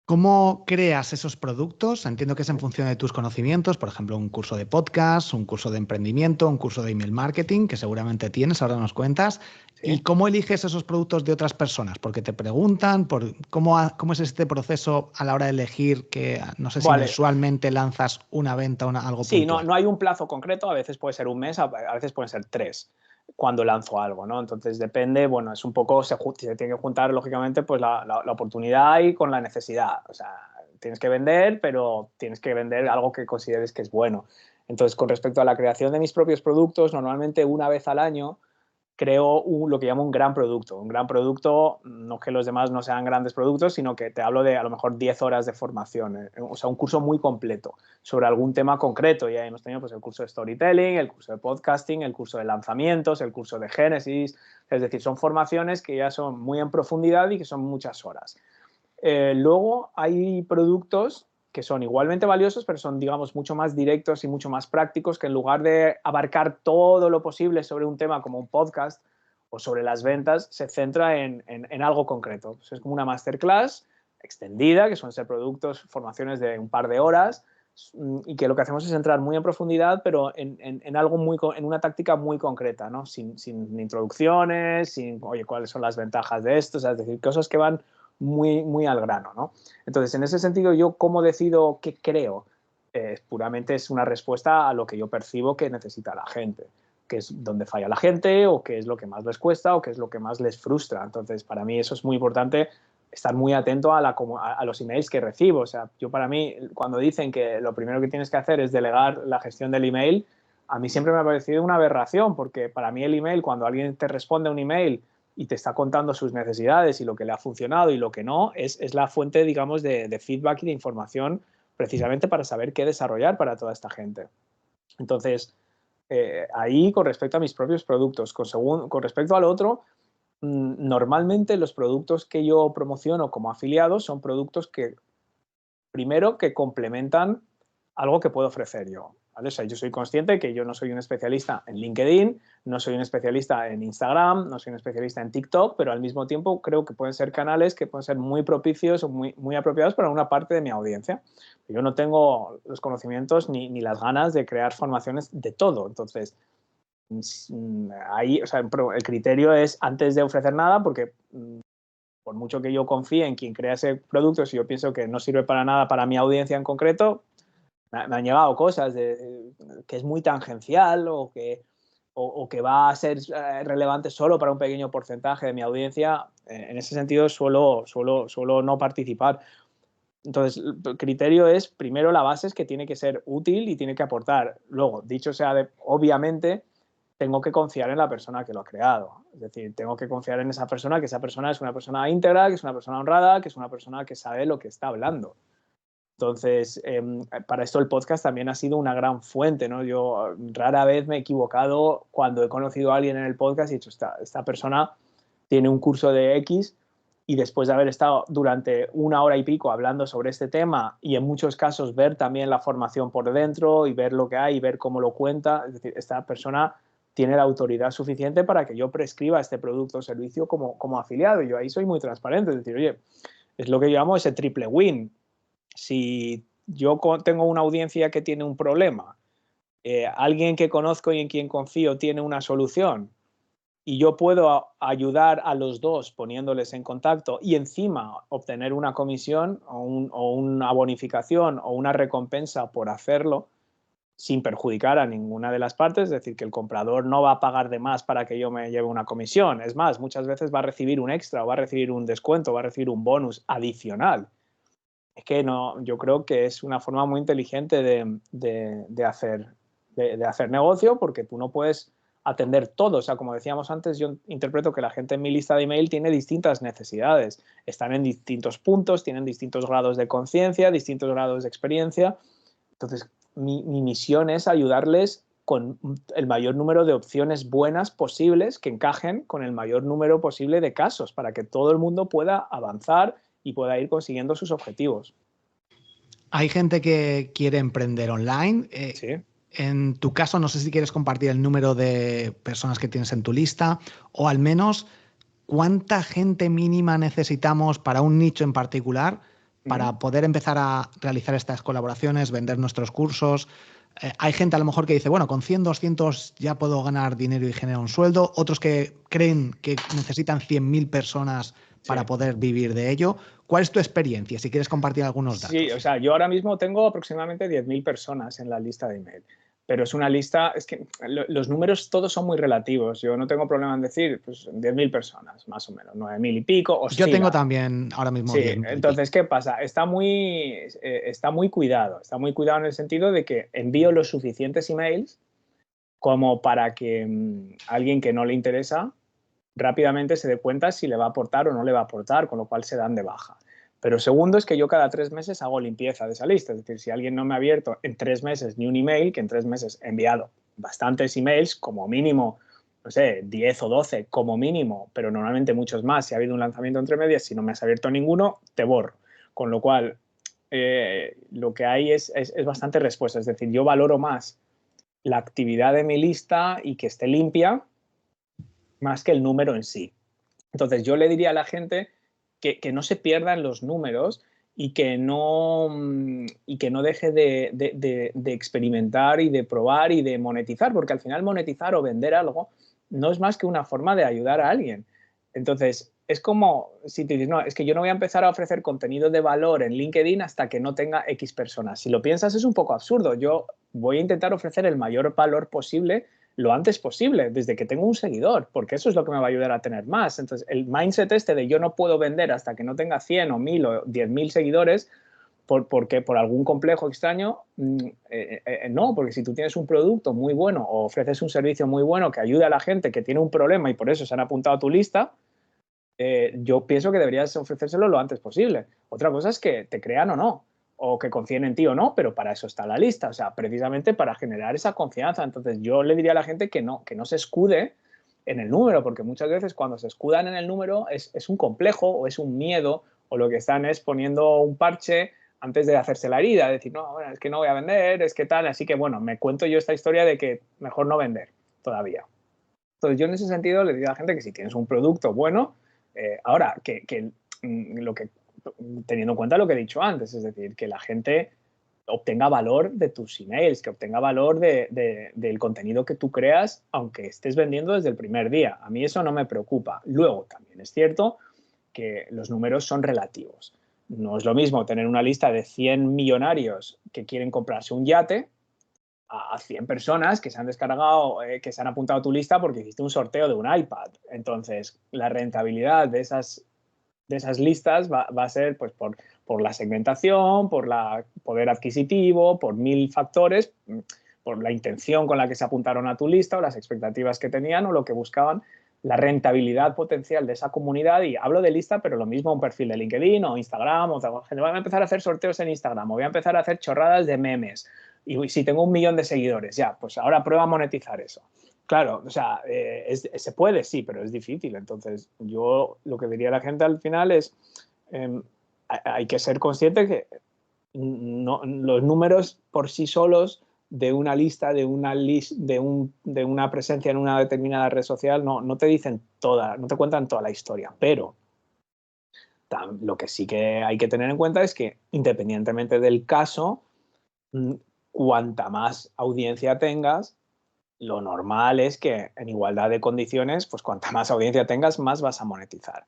¿Cómo creas esos productos? Entiendo que es en función de tus conocimientos, por ejemplo, un curso de podcast, un curso de emprendimiento, un curso de email marketing, que seguramente tienes, ahora nos cuentas. ¿Y ¿Sí? cómo eliges esos productos de otras personas? Porque te preguntan, ¿cómo es este proceso a la hora de elegir que, no sé si Vale. mensualmente lanzas una venta o algo Sí, no, puntual? no hay un plazo concreto, a veces puede ser un mes, a veces pueden ser 3 cuando lanzo algo, ¿no? Entonces depende, bueno, es un poco, se tiene que juntar lógicamente pues la oportunidad y con la necesidad. O sea, tienes que vender, pero tienes que vender algo que consideres que es bueno. Entonces, con respecto a la creación de mis propios productos, normalmente una vez al año creo lo que llamo un gran producto. Un gran producto, no que los demás no sean grandes productos, sino que te hablo de a lo mejor 10 horas de formación, o sea, un curso muy completo sobre algún tema concreto. Ya hemos tenido pues, el curso de storytelling, el curso de podcasting, el curso de lanzamientos, el curso de Génesis. Es decir, son formaciones que ya son muy en profundidad y que son muchas horas. Luego hay productos que son igualmente valiosos, pero son, digamos, mucho más directos y mucho más prácticos, que en lugar de abarcar todo lo posible sobre un tema como un podcast o sobre las ventas, se centra en algo concreto. Pues es como una masterclass extendida, que suelen ser productos, formaciones de un par de horas, y que lo que hacemos es entrar muy en profundidad, pero en algo en una táctica muy concreta, ¿no? Sin introducciones, sin, oye, ¿cuáles son las ventajas de esto? O sea, es decir, cosas que van muy al grano, ¿no? Entonces, en ese sentido, yo cómo decido qué creo, puramente es una respuesta a lo que yo percibo que necesita la gente, que es donde falla la gente o qué es lo que más les cuesta o qué es lo que más les frustra. Entonces, para mí eso es muy importante, estar muy atento a los emails que recibo. O sea, yo para mí, cuando dicen que lo primero que tienes que hacer es delegar la gestión del email, a mí siempre me ha parecido una aberración, porque para mí el email, cuando alguien te responde a un email y te está contando sus necesidades y lo que le ha funcionado y lo que no, es la fuente, digamos, de feedback y de información precisamente para saber qué desarrollar para toda esta gente. Entonces, ahí con respecto a mis propios productos, con respecto al otro, normalmente los productos que yo promociono como afiliado son productos que, primero, que complementan algo que puedo ofrecer yo. ¿Vale? O sea, yo soy consciente que yo no soy un especialista en LinkedIn, no soy un especialista en Instagram, no soy un especialista en TikTok, pero al mismo tiempo creo que pueden ser canales que pueden ser muy propicios o muy apropiados para una parte de mi audiencia. Yo no tengo los conocimientos ni las ganas de crear formaciones de todo. Entonces, ahí, o sea, el criterio es antes de ofrecer nada, porque por mucho que yo confíe en quien crea ese producto, si yo pienso que no sirve para nada para mi audiencia en concreto, me han llevado cosas que es muy tangencial o que va a ser relevante solo para un pequeño porcentaje de mi audiencia. En ese sentido suelo no participar. Entonces, el criterio es, primero, la base es que tiene que ser útil y tiene que aportar. Luego, dicho sea, obviamente, tengo que confiar en la persona que lo ha creado. Es decir, tengo que confiar en esa persona, que esa persona es una persona íntegra, que es una persona honrada, que es una persona que sabe lo que está hablando. Entonces, para esto el podcast también ha sido una gran fuente, ¿no? Yo rara vez me he equivocado cuando he conocido a alguien en el podcast y he dicho, esta persona tiene un curso de X y después de haber estado durante una hora y pico hablando sobre este tema y en muchos casos ver también la formación por dentro y ver lo que hay y ver cómo lo cuenta, es decir, esta persona tiene la autoridad suficiente para que yo prescriba este producto o servicio como afiliado. Y yo ahí soy muy transparente, es decir, oye, es lo que yo llamo ese triple win. Si yo tengo una audiencia que tiene un problema, alguien que conozco y en quien confío tiene una solución, y yo puedo ayudar a los dos poniéndoles en contacto y encima obtener una comisión o una bonificación o una recompensa por hacerlo sin perjudicar a ninguna de las partes, es decir, que el comprador no va a pagar de más para que yo me lleve una comisión. Es más, muchas veces va a recibir un extra o va a recibir un descuento, va a recibir un bonus adicional. Es que no, yo creo que es una forma muy inteligente de hacer negocio, porque tú no puedes atender todo. O sea, como decíamos antes, yo interpreto que la gente en mi lista de email tiene distintas necesidades. Están en distintos puntos, tienen distintos grados de conciencia, distintos grados de experiencia. Entonces, mi misión es ayudarles con el mayor número de opciones buenas posibles que encajen con el mayor número posible de casos para que todo el mundo pueda avanzar y pueda ir consiguiendo sus objetivos. Hay gente que quiere emprender online. Sí. En tu caso, no sé si quieres compartir el número de personas que tienes en tu lista o al menos cuánta gente mínima necesitamos para un nicho en particular para poder empezar a realizar estas colaboraciones, vender nuestros cursos. Hay gente a lo mejor que dice, bueno, con 100, 200 ya puedo ganar dinero y generar un sueldo. Otros que creen que necesitan 100.000 personas para poder vivir de ello. ¿Cuál es tu experiencia? Si quieres compartir algunos datos. Sí, o sea, yo ahora mismo tengo aproximadamente 10.000 personas en la lista de email, pero es una lista, es que los números todos son muy relativos. Yo no tengo problema en decir, pues 10.000 personas, más o menos, 9.000 y pico, Yo tengo oscila. también ahora mismo Sí, 10.000 y pico. entonces, ¿qué pasa? Está muy cuidado en el sentido de que envío los suficientes emails como para que alguien que no le interesa rápidamente se dé cuenta si le va a aportar o no le va a aportar, con lo cual se dan de baja. Pero segundo es que yo cada 3 meses hago limpieza de esa lista. Es decir, si alguien no me ha abierto en 3 meses ni un email, que en 3 meses he enviado bastantes emails, como mínimo, no sé, 10 o 12 como mínimo, pero normalmente muchos más. Si ha habido un lanzamiento entre medias, si no me has abierto ninguno, te borro. Con lo cual, lo que hay es bastante respuesta. Es decir, yo valoro más la actividad de mi lista y que esté limpia más que el número en sí. Entonces, yo le diría a la gente que no se pierdan los números y que no deje de experimentar y de probar y de monetizar, porque al final monetizar o vender algo no es más que una forma de ayudar a alguien. Entonces, es como si te dices, no, es que yo no voy a empezar a ofrecer contenido de valor en LinkedIn hasta que no tenga X personas. Si lo piensas, es un poco absurdo. Yo voy a intentar ofrecer el mayor valor posible lo antes posible, desde que tengo un seguidor, porque eso es lo que me va a ayudar a tener más. Entonces, el mindset este de yo no puedo vender hasta que no tenga 100 o 1000 o 10.000 seguidores, porque por algún complejo extraño, no, porque si tú tienes un producto muy bueno o ofreces un servicio muy bueno que ayuda a la gente que tiene un problema y por eso se han apuntado a tu lista, yo pienso que deberías ofrecérselo lo antes posible. Otra cosa es que te crean o no, o que confíen en ti o no, pero para eso está la lista, o sea, precisamente para generar esa confianza. Entonces yo le diría a la gente que no se escude en el número, porque muchas veces cuando se escudan en el número es un complejo o es un miedo, o lo que están es poniendo un parche antes de hacerse la herida, decir, no, bueno, es que no voy a vender, es que tal, así que bueno, me cuento yo esta historia de que mejor no vender todavía. Entonces yo en ese sentido le digo a la gente que si tienes un producto bueno, ahora, teniendo en cuenta lo que he dicho antes, es decir, que la gente obtenga valor de tus emails, que obtenga valor del contenido que tú creas, aunque estés vendiendo desde el primer día. A mí eso no me preocupa. Luego, también es cierto que los números son relativos. No es lo mismo tener una lista de 100 millonarios que quieren comprarse un yate a 100 personas que se han descargado, que se han apuntado a tu lista porque hiciste un sorteo de un iPad. Entonces, la rentabilidad de esas listas va a ser pues, por la segmentación, por el poder adquisitivo, por 1000 factores, por la intención con la que se apuntaron a tu lista o las expectativas que tenían o lo que buscaban, la rentabilidad potencial de esa comunidad. Y hablo de lista, pero lo mismo un perfil de LinkedIn o Instagram. Voy a empezar a hacer sorteos en Instagram o voy a empezar a hacer chorradas de memes. Y si tengo 1 millón de seguidores, ya, pues ahora prueba a monetizar eso. Claro, o sea, se puede, sí, pero es difícil. Entonces, yo lo que diría a la gente al final es, hay que ser consciente que los números por sí solos de una lista, de una presencia en una determinada red social, no te dicen toda, no te cuentan toda la historia, pero lo que sí que hay que tener en cuenta es que, independientemente del caso, cuanta más audiencia tengas, lo normal es que en igualdad de condiciones, pues cuanta más audiencia tengas, más vas a monetizar.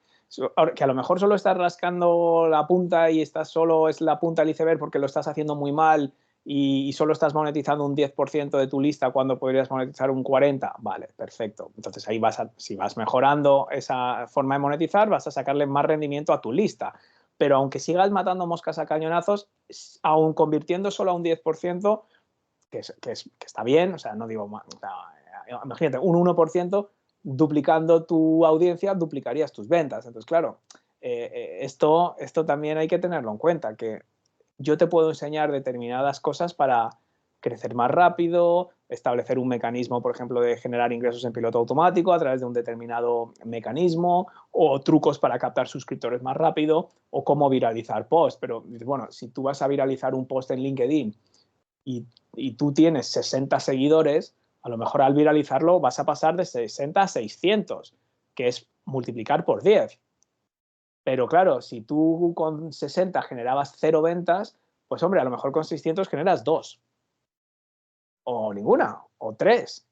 Que a lo mejor solo estás rascando la punta y solo es la punta del iceberg porque lo estás haciendo muy mal y solo estás monetizando un 10% de tu lista cuando podrías monetizar un 40%, vale, perfecto. Entonces ahí si vas mejorando esa forma de monetizar, vas a sacarle más rendimiento a tu lista. Pero aunque sigas matando moscas a cañonazos, aún convirtiendo solo a un 10%, que está bien, o sea, no digo, o sea, imagínate, un 1%, duplicando tu audiencia, duplicarías tus ventas. Entonces, claro, esto también hay que tenerlo en cuenta, que yo te puedo enseñar determinadas cosas para crecer más rápido, establecer un mecanismo, por ejemplo, de generar ingresos en piloto automático a través de un determinado mecanismo, o trucos para captar suscriptores más rápido, o cómo viralizar posts. Pero, bueno, si tú vas a viralizar un post en LinkedIn y tú tienes 60 seguidores, a lo mejor al viralizarlo vas a pasar de 60 a 600, que es multiplicar por 10. Pero claro, si tú con 60 generabas 0 ventas, pues hombre, a lo mejor con 600 generas 2, o ninguna, o 3.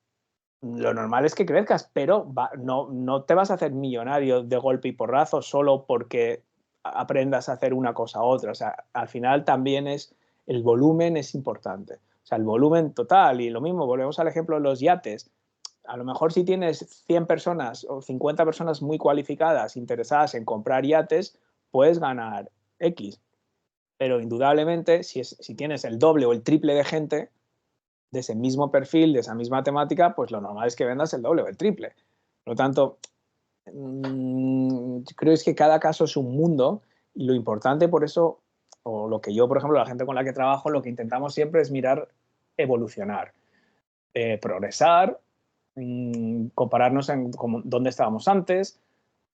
Lo normal es que crezcas, pero no te vas a hacer millonario de golpe y porrazo solo porque aprendas a hacer una cosa u otra. O sea, al final también el volumen es importante. O sea, el volumen total. Y lo mismo, volvemos al ejemplo de los yates. A lo mejor si tienes 100 personas o 50 personas muy cualificadas interesadas en comprar yates, puedes ganar X. Pero indudablemente, si tienes el doble o el triple de gente de ese mismo perfil, de esa misma temática, pues lo normal es que vendas el doble o el triple. Por lo tanto, creo es que cada caso es un mundo y lo importante por eso, o lo que yo, por ejemplo, la gente con la que trabajo, lo que intentamos siempre es mirar evolucionar, progresar, compararnos en dónde estábamos antes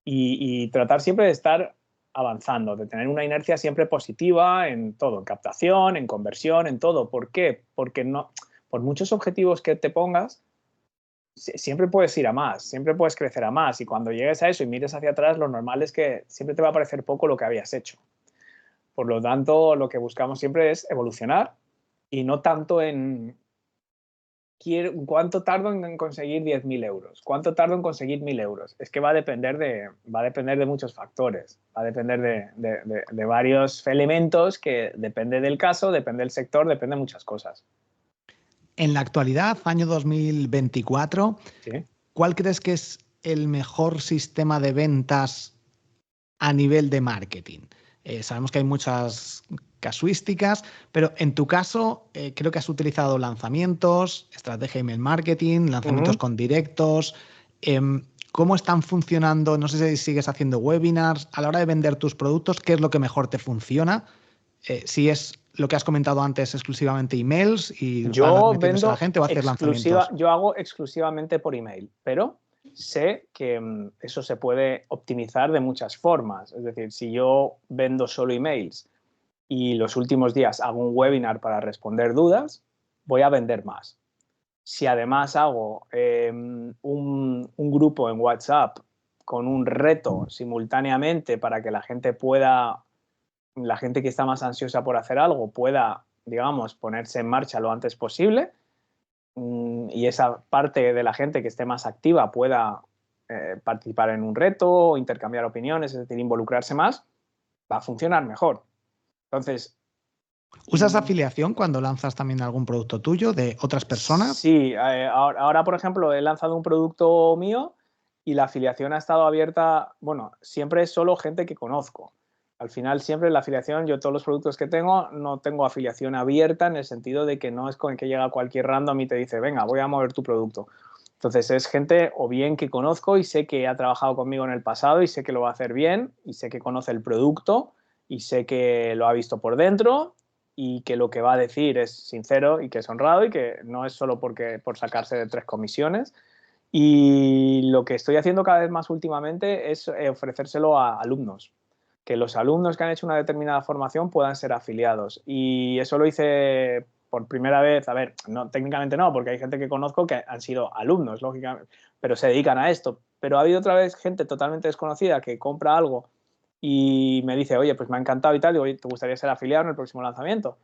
y tratar siempre de estar avanzando, de tener una inercia siempre positiva en todo, en captación, en conversión, en todo. ¿Por qué? Porque no, por muchos objetivos que te pongas, siempre puedes ir a más, siempre puedes crecer a más y cuando llegues a eso y mires hacia atrás, lo normal es que siempre te va a parecer poco lo que habías hecho. Por lo tanto, lo que buscamos siempre es evolucionar y no tanto en cuánto tardo en conseguir 10.000 euros, cuánto tardo en conseguir 1.000 euros. Es que va a depender de muchos factores, va a depender de varios elementos que depende del caso, depende del sector, depende de muchas cosas. En la actualidad, año 2024, ¿Sí? ¿cuál crees que es el mejor sistema de ventas a nivel de marketing? Sabemos que hay muchas casuísticas, pero en tu caso creo que has utilizado lanzamientos, estrategia email marketing, lanzamientos con directos. ¿Cómo están funcionando? No sé si sigues haciendo webinars. A la hora de vender tus productos, ¿qué es lo que mejor te funciona? Si es lo que has comentado antes, exclusivamente emails y vas Yo metiéndose a la vendo gente o hacer lanzamientos. yo hago exclusivamente por email, pero sé que eso se puede optimizar de muchas formas. Es decir, si yo vendo solo emails y los últimos días hago un webinar para responder dudas, voy a vender más. Si además hago un grupo en WhatsApp con un reto simultáneamente para que la gente que está más ansiosa por hacer algo pueda, digamos, ponerse en marcha lo antes posible y esa parte de la gente que esté más activa pueda participar en un reto o intercambiar opiniones, es decir, involucrarse más, va a funcionar mejor. Entonces, ¿usas afiliación cuando lanzas también algún producto tuyo de otras personas? sí, ahora, por ejemplo, he lanzado un producto mío y la afiliación ha estado abierta, bueno, siempre es solo gente que conozco. Al final, siempre la afiliación, yo todos los productos que tengo, no tengo afiliación abierta en el sentido de que no es con el que llega cualquier random y te dice, venga, voy a mover tu producto. Entonces, es gente o bien que conozco y sé que ha trabajado conmigo en el pasado y sé que lo va a hacer bien y sé que conoce el producto y sé que lo ha visto por dentro y que lo que va a decir es sincero y que es honrado y que no es solo por sacarse de 3 comisiones. Y lo que estoy haciendo cada vez más últimamente es ofrecérselo a alumnos, que los alumnos que han hecho una determinada formación puedan ser afiliados. Y eso lo hice por primera vez, a ver, no, técnicamente no, porque hay gente que conozco que han sido alumnos, lógicamente, pero se dedican a esto. Pero ha habido otra vez gente totalmente desconocida que compra algo y me dice, oye, pues me ha encantado y tal, digo, oye, ¿te gustaría ser afiliado en el próximo lanzamiento?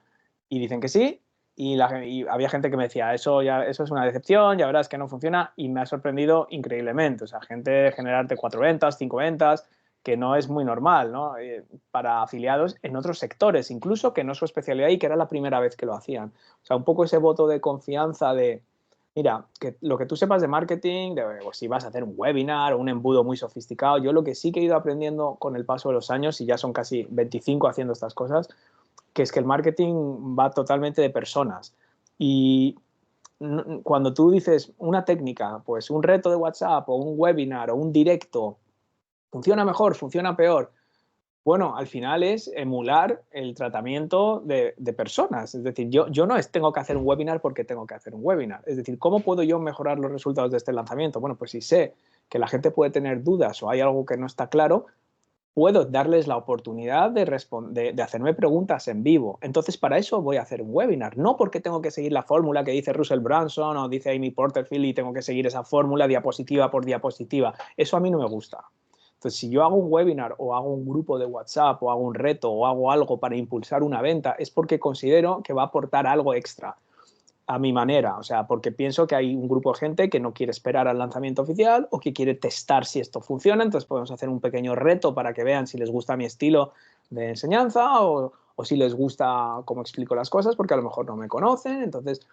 Y dicen que sí, y había gente que me decía, eso es una decepción, ya verás que no funciona, y me ha sorprendido increíblemente. O sea, gente generarte 4 ventas, 5 ventas, que no es muy normal, ¿no? Para afiliados en otros sectores, incluso que no es su especialidad y que era la primera vez que lo hacían. O sea, un poco ese voto de confianza de, mira, que lo que tú sepas de marketing, o si vas a hacer un webinar o un embudo muy sofisticado, yo lo que sí que he ido aprendiendo con el paso de los años, y ya son casi 25 haciendo estas cosas, que es que el marketing va totalmente de personas. Y cuando tú dices una técnica, pues un reto de WhatsApp o un webinar o un directo, funciona mejor, funciona peor. Bueno, al final es emular el tratamiento de personas. Es decir, yo no tengo que hacer un webinar porque tengo que hacer un webinar. Es decir, ¿cómo puedo yo mejorar los resultados de este lanzamiento? Bueno, pues si sé que la gente puede tener dudas o hay algo que no está claro, puedo darles la oportunidad de hacerme preguntas en vivo. Entonces, para eso voy a hacer un webinar, no porque tengo que seguir la fórmula que dice Russell Brunson o dice Amy Porterfield y tengo que seguir esa fórmula diapositiva por diapositiva. Eso a mí no me gusta. Entonces, si yo hago un webinar o hago un grupo de WhatsApp o hago un reto o hago algo para impulsar una venta, es porque considero que va a aportar algo extra a mi manera, o sea, porque pienso que hay un grupo de gente que no quiere esperar al lanzamiento oficial o que quiere testar si esto funciona, entonces podemos hacer un pequeño reto para que vean si les gusta mi estilo de enseñanza o si les gusta cómo explico las cosas, porque a lo mejor no me conocen, entonces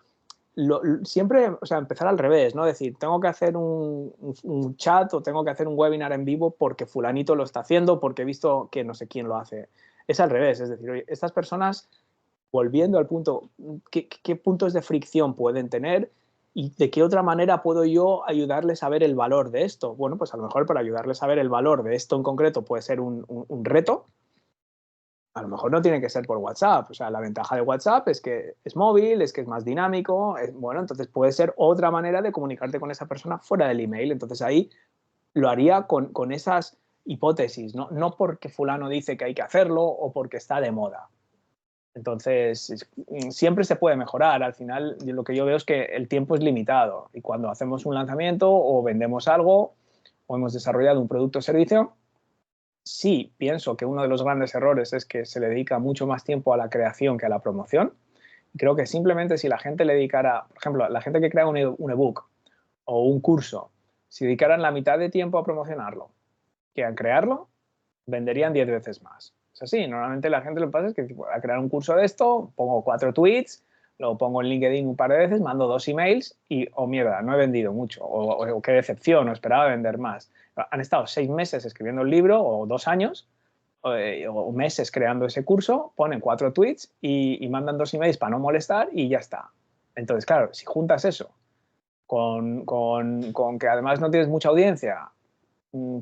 siempre, o sea, empezar al revés, ¿no? Decir, tengo que hacer un chat o tengo que hacer un webinar en vivo porque fulanito lo está haciendo, porque he visto que no sé quién lo hace. Es al revés, es decir, oye, estas personas, volviendo al punto, ¿qué puntos de fricción pueden tener y de qué otra manera puedo yo ayudarles a ver el valor de esto? Bueno, pues a lo mejor para ayudarles a ver el valor de esto en concreto puede ser un reto. A lo mejor no tiene que ser por WhatsApp. O sea, la ventaja de WhatsApp es que es móvil, es que es más dinámico. Bueno, entonces puede ser otra manera de comunicarte con esa persona fuera del email. Entonces ahí lo haría con esas hipótesis, ¿no? No porque fulano dice que hay que hacerlo o porque está de moda. Entonces, siempre se puede mejorar. Al final, lo que yo veo es que el tiempo es limitado y cuando hacemos un lanzamiento o vendemos algo o hemos desarrollado un producto o servicio, sí pienso que uno de los grandes errores es que se le dedica mucho más tiempo a la creación que a la promoción. Creo que simplemente si la gente le dedicara, por ejemplo, la gente que crea un ebook o un curso, si dedicaran la mitad de tiempo a promocionarlo que a crearlo, venderían 10 veces más. Es así, normalmente la gente lo que pasa es que a crear un curso de esto, pongo 4 tweets, lo pongo en LinkedIn un par de veces, mando 2 emails y, oh mierda, no he vendido mucho, o qué decepción, o esperaba vender más. Han estado 6 meses escribiendo el libro, o 2 años, o meses creando ese curso, ponen 4 tweets y mandan 2 emails para no molestar y ya está. Entonces, claro, si juntas eso con que además no tienes mucha audiencia,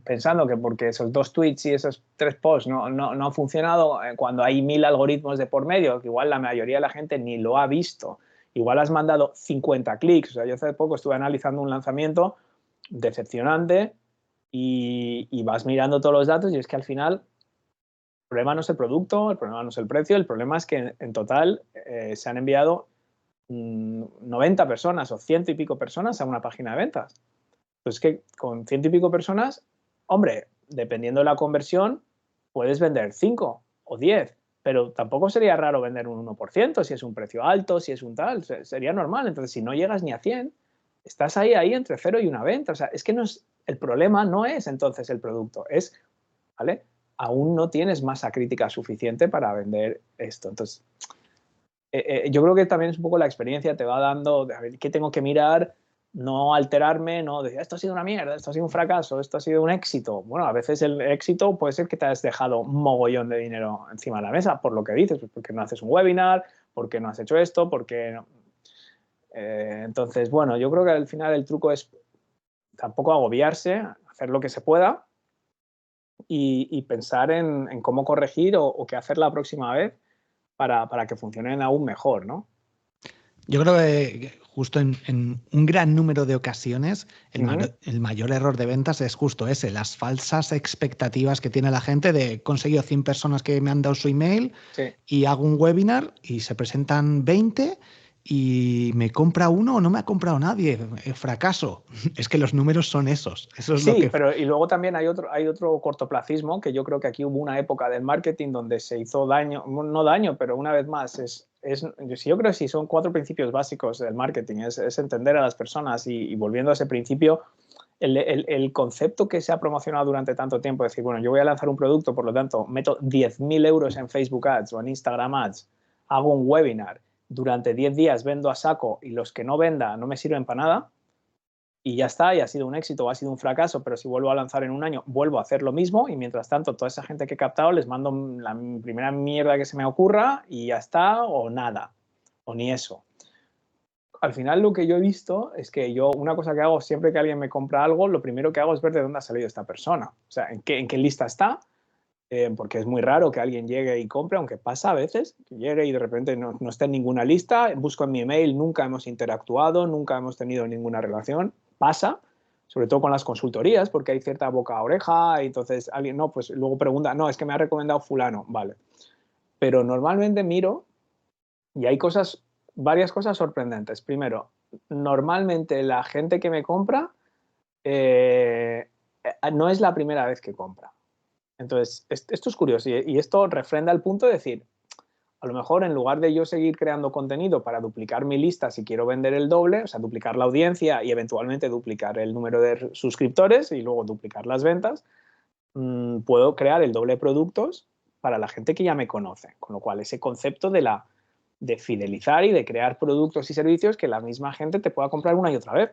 pensando que porque esos 2 tweets y esos 3 posts no han funcionado, cuando hay 1000 algoritmos de por medio, que igual la mayoría de la gente ni lo ha visto, igual has mandado 50 clics. O sea, yo hace poco estuve analizando un lanzamiento decepcionante y vas mirando todos los datos y es que al final el problema no es el producto, el problema no es el precio, el problema es que en total se han enviado 90 personas o 100 y pico personas a una página de ventas. Pues que con 100 y pico personas, hombre, dependiendo de la conversión, puedes vender 5 o 10, pero tampoco sería raro vender un 1% si es un precio alto, si es un tal, sería normal. Entonces, si no llegas ni a 100, estás ahí entre 0 y una venta. O sea, es que no es, el problema no es entonces el producto, es, ¿vale? Aún no tienes masa crítica suficiente para vender esto. Entonces, yo creo que también es un poco la experiencia, te va dando, a ver, ¿qué tengo que mirar? No alterarme, no decir, esto ha sido una mierda, esto ha sido un fracaso, esto ha sido un éxito. Bueno, a veces el éxito puede ser que te has dejado un mogollón de dinero encima de la mesa, por lo que dices, pues porque no haces un webinar, porque no has hecho esto, porque no. Entonces, bueno, yo creo que al final el truco es tampoco agobiarse, hacer lo que se pueda y pensar en cómo corregir o qué hacer la próxima vez para que funcionen aún mejor, ¿no? Yo creo que justo en un gran número de ocasiones el mayor error de ventas es justo ese, las falsas expectativas que tiene la gente de he conseguido 100 personas que me han dado su email y hago un webinar y se presentan 20 y me compra uno o no me ha comprado nadie. Fracaso. Es que los números son esos. Eso es Sí, lo que... pero y luego también hay otro cortoplacismo, que yo creo que aquí hubo una época del marketing donde se hizo daño, no daño, pero una vez más, yo creo que sí son 4 principios básicos del marketing, es entender a las personas y volviendo a ese principio, el concepto que se ha promocionado durante tanto tiempo, es decir, bueno, yo voy a lanzar un producto, por lo tanto, meto 10.000 euros en Facebook Ads o en Instagram Ads, hago un webinar, durante 10 días vendo a saco y los que no venda no me sirven para nada, y ya está, y ha sido un éxito o ha sido un fracaso, pero si vuelvo a lanzar en un año, vuelvo a hacer lo mismo y mientras tanto, toda esa gente que he captado les mando la primera mierda que se me ocurra y ya está, o nada, o ni eso. Al final lo que yo he visto es que yo, una cosa que hago siempre que alguien me compra algo, lo primero que hago es ver de dónde ha salido esta persona, o sea, en qué lista está, porque es muy raro que alguien llegue y compre, aunque pasa a veces, que llegue y de repente no está en ninguna lista, busco en mi email, nunca hemos interactuado, nunca hemos tenido ninguna relación, pasa, sobre todo con las consultorías, porque hay cierta boca a oreja, y entonces alguien, no, pues luego pregunta, no, es que me ha recomendado fulano, vale. Pero normalmente miro y hay varias cosas sorprendentes. Primero, normalmente la gente que me compra no es la primera vez que compra. Entonces, esto es curioso y esto refrenda el punto de decir, a lo mejor en lugar de yo seguir creando contenido para duplicar mi lista si quiero vender el doble, o sea, duplicar la audiencia y eventualmente duplicar el número de suscriptores y luego duplicar las ventas, puedo crear el doble de productos para la gente que ya me conoce. Con lo cual, ese concepto de fidelizar y de crear productos y servicios que la misma gente te pueda comprar una y otra vez.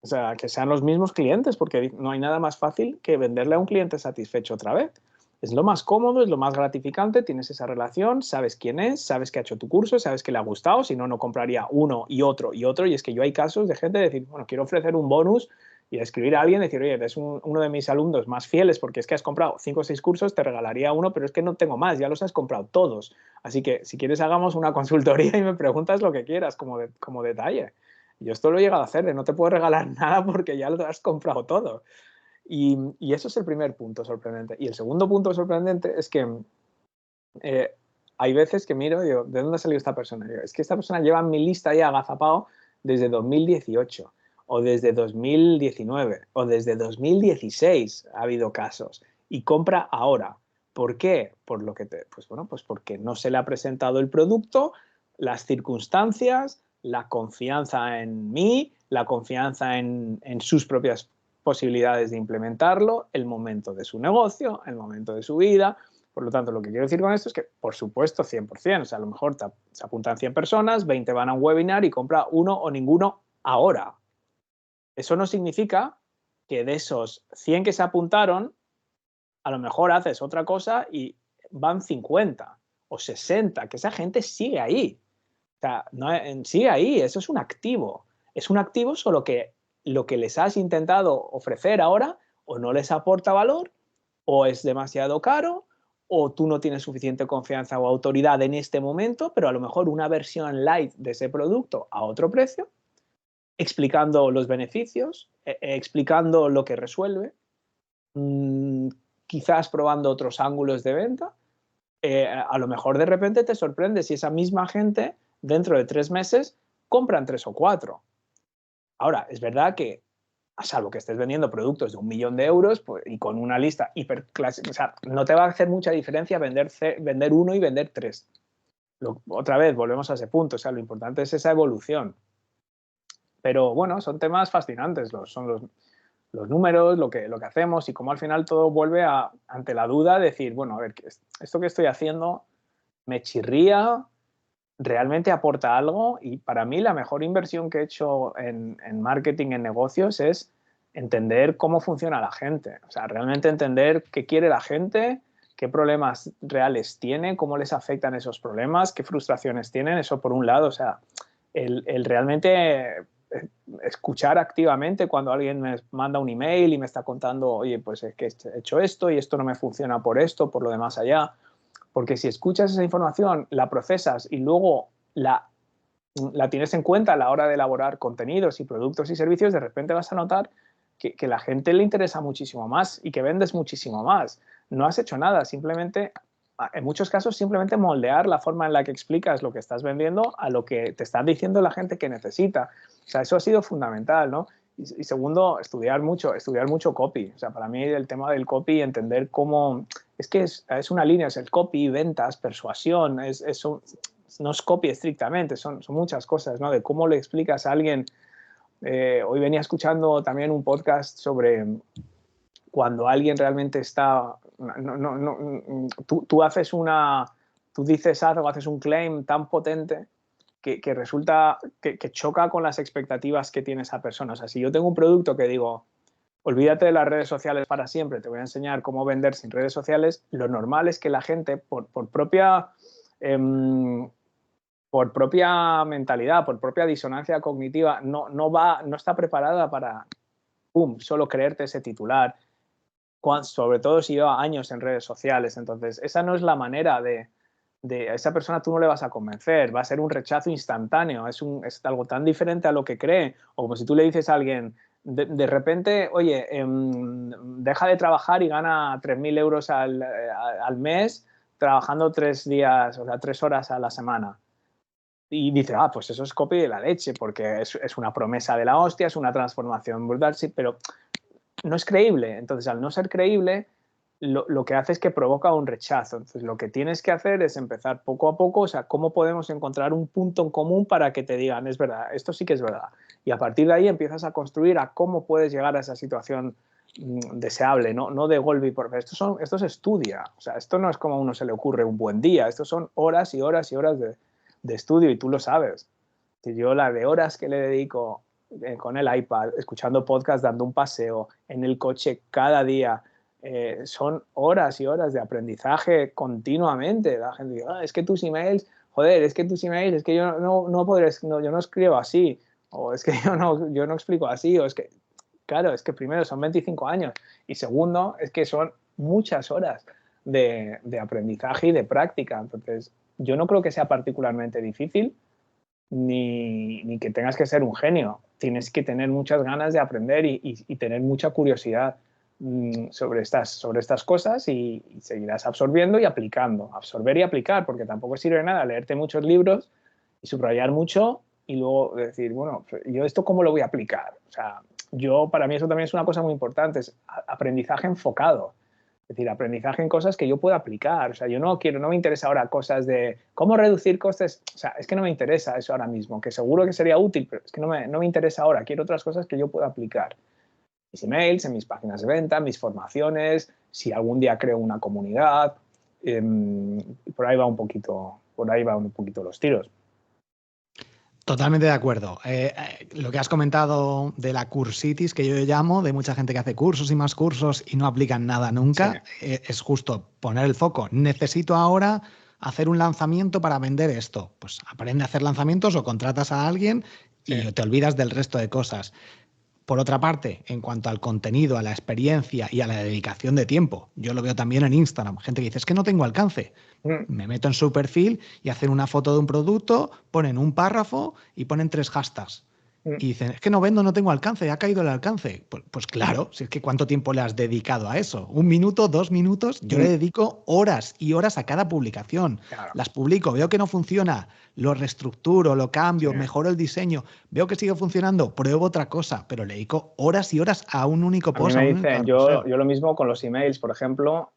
O sea, que sean los mismos clientes, porque no hay nada más fácil que venderle a un cliente satisfecho otra vez. Es lo más cómodo, es lo más gratificante, tienes esa relación, sabes quién es, sabes que ha hecho tu curso, sabes que le ha gustado, si no, no compraría uno y otro y otro. Y es que yo hay casos de gente de decir, bueno, quiero ofrecer un bonus y escribir a alguien y decir, oye, eres uno de mis alumnos más fieles porque es que has comprado 5 o 6 cursos, te regalaría uno, pero es que no tengo más, ya los has comprado todos. Así que si quieres hagamos una consultoría y me preguntas lo que quieras como detalle. Yo esto lo he llegado a hacer, de no te puedo regalar nada porque ya lo has comprado todo. Y eso es el primer punto sorprendente. Y el segundo punto sorprendente es que hay veces que miro y digo, ¿de dónde ha salido esta persona? Digo, es que esta persona lleva en mi lista ya agazapado desde 2018 o desde 2019 o desde 2016 ha habido casos y compra ahora. ¿Por qué? Pues porque no se le ha presentado el producto, las circunstancias, la confianza en mí, la confianza en sus propias posibilidades de implementarlo, el momento de su negocio, el momento de su vida. Por lo tanto, lo que quiero decir con esto es que, por supuesto, 100%, o sea, a lo mejor se apuntan 100 personas, 20 van a un webinar y compra uno o ninguno ahora. Eso no significa que de esos 100 que se apuntaron, a lo mejor haces otra cosa y van 50 o 60, que esa gente sigue ahí. O sea, no, sigue ahí, eso es un activo. Es un activo, solo que lo que les has intentado ofrecer ahora o no les aporta valor, o es demasiado caro, o tú no tienes suficiente confianza o autoridad en este momento, pero a lo mejor una versión light de ese producto a otro precio, explicando los beneficios, explicando lo que resuelve, quizás probando otros ángulos de venta. A lo mejor de repente te sorprende si esa misma gente dentro de 3 meses compran 3 o 4. Ahora, es verdad que, a salvo que estés vendiendo productos de 1.000.000 de euros pues, y con una lista hiperclásica, o sea, no te va a hacer mucha diferencia vender uno y vender 3. Otra vez, volvemos a ese punto, o sea, lo importante es esa evolución. Pero bueno, son temas fascinantes, son los números, lo que hacemos y cómo al final todo vuelve ante la duda, decir, bueno, a ver, esto que estoy haciendo me chirría, realmente aporta algo, y para mí la mejor inversión que he hecho en marketing, en negocios, es entender cómo funciona la gente. O sea, realmente entender qué quiere la gente, qué problemas reales tiene, cómo les afectan esos problemas, qué frustraciones tienen, eso por un lado. O sea, el realmente escuchar activamente cuando alguien me manda un email y me está contando, oye, pues es que he hecho esto y esto no me funciona por esto, por lo demás allá. Porque si escuchas esa información, la procesas y luego la la tienes en cuenta a la hora de elaborar contenidos y productos y servicios, de repente vas a notar que la gente le interesa muchísimo más y que vendes muchísimo más. No has hecho nada, simplemente, en muchos casos, simplemente moldear la forma en la que explicas lo que estás vendiendo a lo que te está diciendo la gente que necesita. O sea, eso ha sido fundamental, ¿no? Y segundo, estudiar mucho copy. O sea, para mí el tema del copy, entender cómo... Es que es una línea, es el copy, ventas, persuasión, no es copy estrictamente, son muchas cosas, ¿no? De cómo le explicas a alguien. Hoy venía escuchando también un podcast sobre cuando alguien realmente está... Tú dices algo, haces un claim tan potente que resulta que choca con las expectativas que tiene esa persona. O sea, si yo tengo un producto que digo, olvídate de las redes sociales para siempre, te voy a enseñar cómo vender sin redes sociales, lo normal es que la gente, por propia mentalidad, por propia disonancia cognitiva, no está preparada para, solo creerte ese titular, sobre todo si lleva años en redes sociales. Entonces, esa no es la manera a esa persona tú no le vas a convencer, va a ser un rechazo instantáneo, es algo tan diferente a lo que cree, o como si tú le dices a alguien, de repente, oye, deja de trabajar y gana 3.000 euros al mes trabajando 3 días, o sea, 3 horas a la semana. Y dice, pues eso es copy de la leche, porque es una promesa de la hostia, es una transformación brutal, sí, pero no es creíble. Entonces, al no ser creíble, lo que hace es que provoca un rechazo. Entonces, lo que tienes que hacer es empezar poco a poco, o sea, cómo podemos encontrar un punto en común para que te digan, es verdad, esto sí que es verdad. Y a partir de ahí empiezas a construir a cómo puedes llegar a esa situación deseable, no de golpe y por... Esto se estudia, o sea, esto no es como a uno se le ocurre un buen día, esto son horas y horas y horas de estudio y tú lo sabes. Que yo la de horas que le dedico con el iPad, escuchando podcast, dando un paseo, en el coche cada día, son horas y horas de aprendizaje continuamente. La gente dice, es que tus emails, joder, es que tus emails, es que yo no podré, yo no escribo así, o es que yo no explico así, o es que, claro, es que primero son 25 años y segundo es que son muchas horas de aprendizaje y de práctica. Entonces, yo no creo que sea particularmente difícil ni que tengas que ser un genio. Tienes que tener muchas ganas de aprender y tener mucha curiosidad sobre estas cosas y seguirás absorbiendo y aplicando. Absorber y aplicar, porque tampoco sirve de nada leerte muchos libros y subrayar mucho y luego decir, bueno, ¿yo esto cómo lo voy a aplicar? O sea, para mí eso también es una cosa muy importante, es aprendizaje enfocado. Es decir, aprendizaje en cosas que yo pueda aplicar. O sea, no me interesa ahora cosas de cómo reducir costes. O sea, es que no me interesa eso ahora mismo, que seguro que sería útil, pero es que no me interesa ahora. Quiero otras cosas que yo pueda aplicar. Mis emails, en mis páginas de venta, mis formaciones, si algún día creo una comunidad. Por ahí va un poquito los tiros. Totalmente de acuerdo. Lo que has comentado de la cursitis, que yo llamo, de mucha gente que hace cursos y más cursos y no aplican nada nunca, sí. Es justo poner el foco. Necesito ahora hacer un lanzamiento para vender esto. Pues aprende a hacer lanzamientos o contratas a alguien y sí. Te olvidas del resto de cosas. Por otra parte, en cuanto al contenido, a la experiencia y a la dedicación de tiempo, yo lo veo también en Instagram. Gente que dice, es que no tengo alcance. Me meto en su perfil y hacen una foto de un producto, ponen un párrafo y ponen 3 hashtags. Y dicen, es que no vendo, no tengo alcance, ha caído el alcance. Pues claro, si es que ¿cuánto tiempo le has dedicado a eso? 1 minuto, 2 minutos. Yo le dedico horas y horas a cada publicación. Claro. Las publico, veo que no funciona, lo reestructuro, lo cambio, mejoro el diseño, veo que sigue funcionando, pruebo otra cosa, pero le dedico horas y horas a un único post. A mí me dicen, yo lo mismo con los emails, por ejemplo,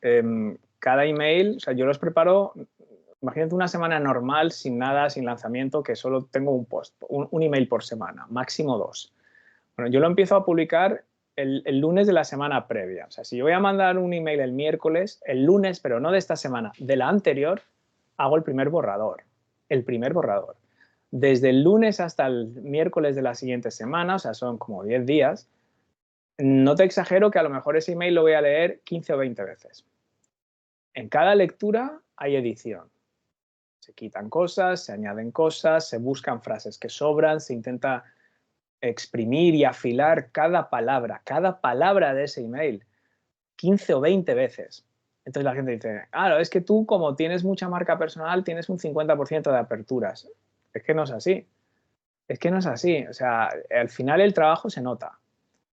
cada email, o sea, yo los preparo. Imagínate una semana normal, sin nada, sin lanzamiento, que solo tengo un post, un email por semana, máximo 2. Bueno, yo lo empiezo a publicar el lunes de la semana previa. O sea, si yo voy a mandar un email el miércoles, el lunes, pero no de esta semana, de la anterior, hago el primer borrador. El primer borrador. Desde el lunes hasta el miércoles de la siguiente semana, o sea, son como 10 días, no te exagero que a lo mejor ese email lo voy a leer 15 o 20 veces. En cada lectura hay edición. Se quitan cosas, se añaden cosas, se buscan frases que sobran, se intenta exprimir y afilar cada palabra de ese email 15 o 20 veces. Entonces la gente dice, claro, es que tú como tienes mucha marca personal tienes un 50% de aperturas. Es que no es así. Es que no es así. O sea, al final el trabajo se nota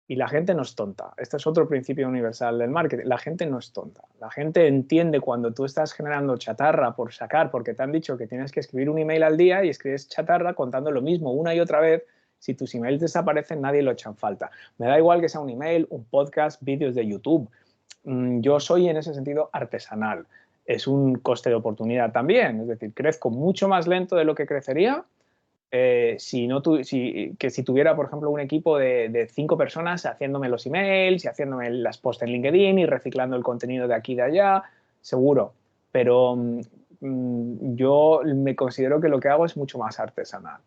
y la gente no es tonta. Este es otro principio universal del marketing. La gente no es tonta. La gente entiende cuando tú estás generando chatarra por sacar, porque te han dicho que tienes que escribir un email al día y escribes chatarra contando lo mismo una y otra vez. Si tus emails desaparecen, nadie lo echa en falta. Me da igual que sea un email, un podcast, vídeos de YouTube. Yo soy en ese sentido artesanal. Es un coste de oportunidad también. Es decir, crezco mucho más lento de lo que crecería si tuviera, por ejemplo, un equipo de 5 personas haciéndome los emails y haciéndome las posts en LinkedIn y reciclando el contenido de aquí y de allá, seguro. Pero yo me considero que lo que hago es mucho más artesanal.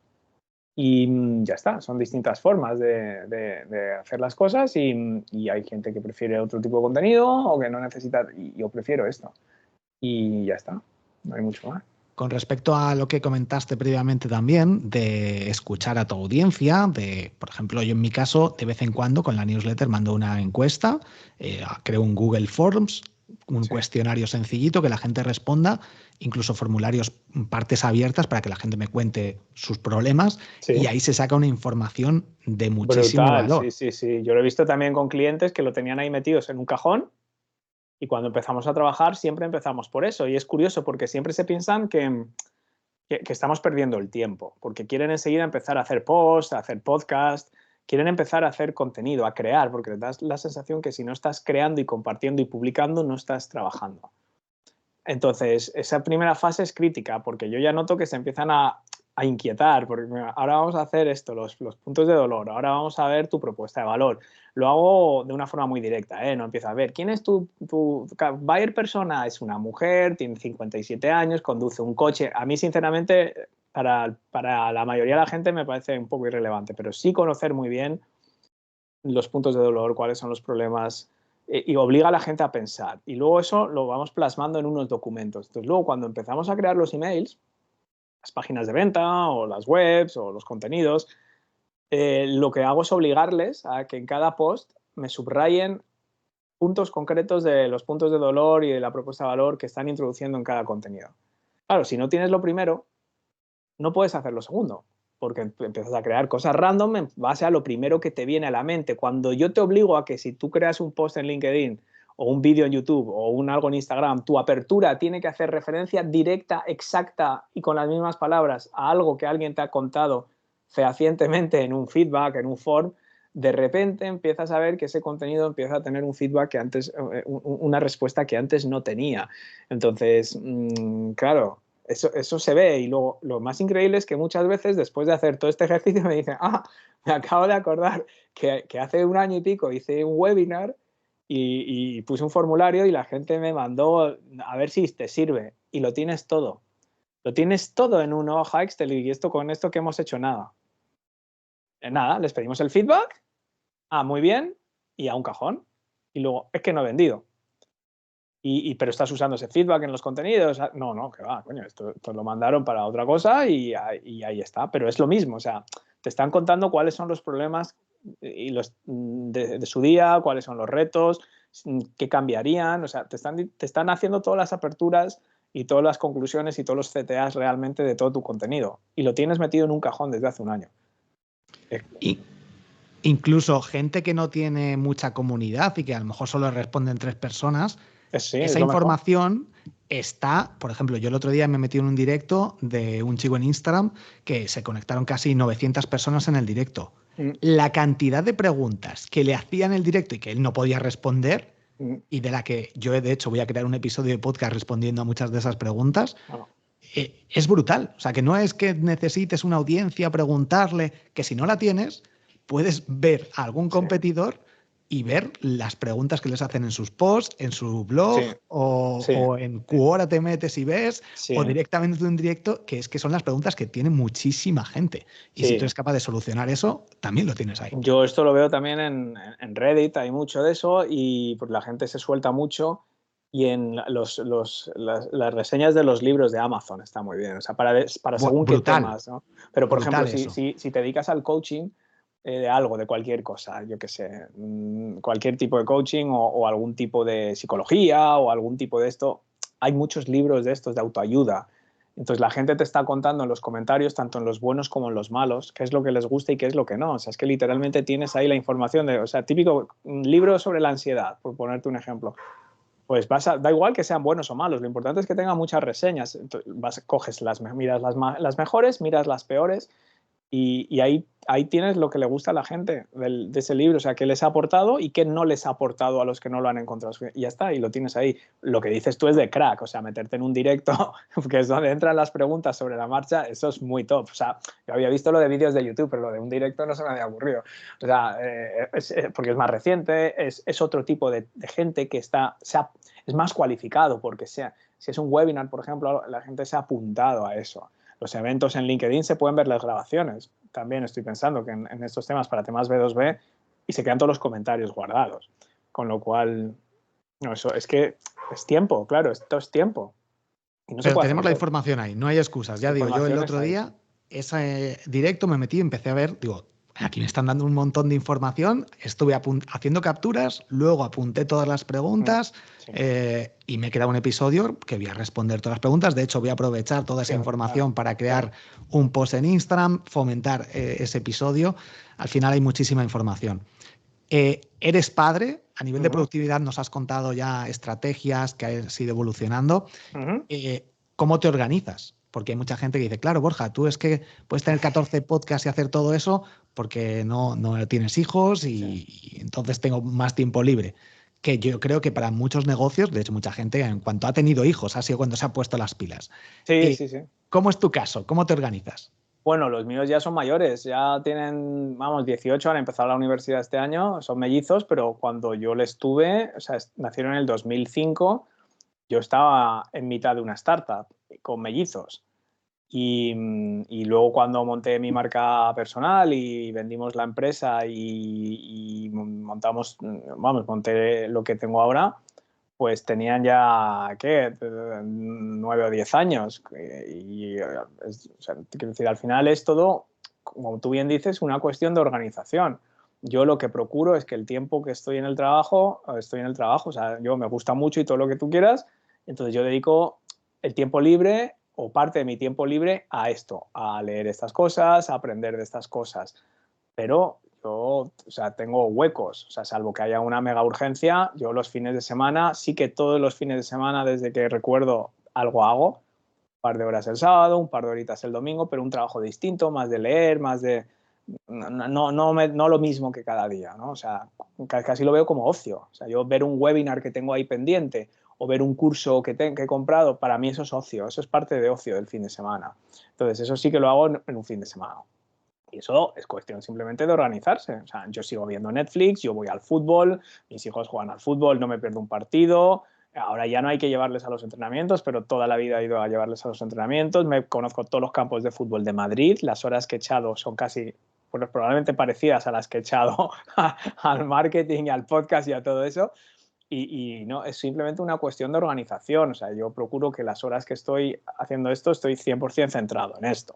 Y ya está, son distintas formas de hacer las cosas y hay gente que prefiere otro tipo de contenido o que no necesita, y yo prefiero esto. Y ya está, no hay mucho más. Con respecto a lo que comentaste previamente también, de escuchar a tu audiencia, por ejemplo, yo en mi caso, de vez en cuando con la newsletter mando una encuesta, creo un Google Forms, un cuestionario sencillito que la gente responda, incluso formularios, partes abiertas para que la gente me cuente sus problemas y ahí se saca una información de muchísimo Brutal, valor. sí. Yo lo he visto también con clientes que lo tenían ahí metidos en un cajón. Y cuando empezamos a trabajar siempre empezamos por eso. Y es curioso porque siempre se piensan que estamos perdiendo el tiempo, porque quieren enseguida empezar a hacer posts, a hacer podcast, quieren empezar a hacer contenido, a crear, porque les das la sensación que si no estás creando y compartiendo y publicando, no estás trabajando. Entonces, esa primera fase es crítica, porque yo ya noto que se empiezan a inquietar, porque mira, ahora vamos a hacer esto, los puntos de dolor, ahora vamos a ver tu propuesta de valor. Lo hago de una forma muy directa, ¿eh? No empiezo a ver, ¿quién es tu buyer persona? Es una mujer, tiene 57 años, conduce un coche. A mí, sinceramente, para la mayoría de la gente me parece un poco irrelevante, pero sí conocer muy bien los puntos de dolor, cuáles son los problemas, y obliga a la gente a pensar. Y luego eso lo vamos plasmando en unos documentos. Entonces, luego cuando empezamos a crear los emails, las páginas de venta o las webs o los contenidos, lo que hago es obligarles a que en cada post me subrayen puntos concretos de los puntos de dolor y de la propuesta de valor que están introduciendo en cada contenido. Claro, si no tienes lo primero, no puedes hacer lo segundo, porque empiezas a crear cosas random en base a lo primero que te viene a la mente. Cuando yo te obligo a que si tú creas un post en LinkedIn o un vídeo en YouTube o algo en Instagram, tu apertura tiene que hacer referencia directa, exacta y con las mismas palabras a algo que alguien te ha contado fehacientemente en un feedback, en un form, de repente empiezas a ver que ese contenido empieza a tener un feedback que antes, una respuesta que antes no tenía. Entonces, claro, eso se ve. Y luego lo más increíble es que muchas veces después de hacer todo este ejercicio me dicen, me acabo de acordar que hace un año y pico hice un webinar y puse un formulario y la gente me mandó a ver si te sirve. Y lo tienes todo. Lo tienes todo en una hoja Excel y con esto que hemos hecho nada. Nada, les pedimos el feedback, muy bien, y a un cajón. Y luego, es que no he vendido. Pero estás usando ese feedback en los contenidos. No, que va, coño, esto lo mandaron para otra cosa y ahí está. Pero es lo mismo, o sea, te están contando cuáles son los problemas y de su día, cuáles son los retos, qué cambiarían, o sea, te están haciendo todas las aperturas y todas las conclusiones y todos los CTAs realmente de todo tu contenido. Y lo tienes metido en un cajón desde hace un año. Y incluso gente que no tiene mucha comunidad y que a lo mejor solo responden 3 personas, esa información está, por ejemplo, yo el otro día me metí en un directo de un chico en Instagram que se conectaron casi 900 personas en el directo. La cantidad de preguntas que le hacían en el directo y que él no podía responder, y de la que yo de hecho voy a crear un episodio de podcast respondiendo a muchas de esas preguntas, es brutal. O sea, que no es que necesites una audiencia, preguntarle, que si no la tienes, puedes ver a algún competidor y ver las preguntas que les hacen en sus posts, en su blog, o en Quora te metes y ves, o directamente de un directo, que son las preguntas que tiene muchísima gente. Y si tú eres capaz de solucionar eso, también lo tienes ahí. Yo esto lo veo también en Reddit, hay mucho de eso y pues, la gente se suelta mucho. Y en las reseñas de los libros de Amazon está muy bien, o sea, para según qué temas, ¿no? Pero, por ejemplo, si te dedicas al coaching de algo, de cualquier cosa, yo qué sé, cualquier tipo de coaching o algún tipo de psicología o algún tipo de esto, hay muchos libros de estos de autoayuda Entonces la gente te está contando en los comentarios, tanto en los buenos como en los malos, qué es lo que les gusta y qué es lo que no. O sea, es que literalmente tienes ahí la información o sea, típico libro sobre la ansiedad, por ponerte un ejemplo. Pues da igual que sean buenos o malos, lo importante es que tenga muchas reseñas. Entonces, coges miras las mejores, miras las peores y ahí tienes lo que le gusta a la gente de ese libro, o sea, qué les ha aportado y qué no les ha aportado a los que no lo han encontrado. Y ya está, y lo tienes ahí. Lo que dices tú es de crack, o sea, meterte en un directo, que es donde entran las preguntas sobre la marcha, eso es muy top. O sea, yo había visto lo de vídeos de YouTube, pero lo de un directo no se me había ocurrido. O sea, porque es más reciente, es otro tipo de gente que es más cualificado, porque si es un webinar, por ejemplo, la gente se ha apuntado a eso. Los eventos en LinkedIn se pueden ver las grabaciones. También estoy pensando que en estos temas, para temas B2B, y se quedan todos los comentarios guardados. Con lo cual, no, eso es que es tiempo, claro, esto es tiempo. Y no se Pero puede hacer tenemos la todo. información ahí, no hay excusas. Ya La digo, yo el información otro está ahí. día, ese directo me metí, empecé a ver, digo, aquí me están dando un montón de información, estuve haciendo capturas, luego apunté todas las preguntas Sí. Y me queda un episodio que voy a responder todas las preguntas. De hecho, voy a aprovechar toda esa información para crear un post en Instagram, fomentar ese episodio. Al final hay muchísima información. Eres padre, a nivel de productividad nos has contado ya estrategias que has ido evolucionando. ¿Cómo te organizas? Porque hay mucha gente que dice, claro, Borja, tú es que puedes tener 14 podcasts y hacer todo eso porque no tienes hijos y entonces tengo más tiempo libre. Que yo creo que para muchos negocios, de hecho mucha gente en cuanto ha tenido hijos ha sido cuando se ha puesto las pilas. Sí. ¿Cómo es tu caso? ¿Cómo te organizas? Bueno, los míos ya son mayores, ya tienen, vamos, 18, han empezado la universidad este año, son mellizos, pero cuando yo les tuve, o sea, nacieron en el 2005, yo estaba en mitad de una startup con mellizos. Y luego cuando monté mi marca personal y vendimos la empresa y montamos, vamos, monté lo que tengo ahora, pues tenían ya, ¿qué? 9 o 10 años. O sea, quiero decir, al final es todo, como tú bien dices, una cuestión de organización. Yo lo que procuro es que el tiempo que estoy en el trabajo, o sea, yo me gusta mucho y todo lo que tú quieras, entonces yo dedico el tiempo libre o parte de mi tiempo libre a esto, a leer estas cosas, a aprender de estas cosas. Pero yo, o sea, tengo huecos, o sea, salvo que haya una mega urgencia, yo los fines de semana, sí que todos los fines de semana, desde que recuerdo, algo hago, un par de horas el sábado, un par de horitas el domingo, pero un trabajo distinto, más de leer, más de... No lo mismo que cada día, ¿no? O sea, casi lo veo como ocio. O sea, yo ver un webinar que tengo ahí pendiente o ver un curso que he comprado, para mí eso es ocio, eso es parte de ocio del fin de semana. Entonces, eso sí que lo hago en un fin de semana. Y eso es cuestión simplemente de organizarse. O sea, yo sigo viendo Netflix, yo voy al fútbol, mis hijos juegan al fútbol, no me pierdo un partido. Ahora ya no hay que llevarles a los entrenamientos, pero toda la vida he ido a llevarles a los entrenamientos. Me conozco todos los campos de fútbol de Madrid. Las horas que he echado son casi, pues, probablemente parecidas a las que he echado al marketing y al podcast y a todo eso. Y no, es simplemente una cuestión de organización. O sea, yo procuro que las horas que estoy haciendo esto, estoy 100% centrado en esto.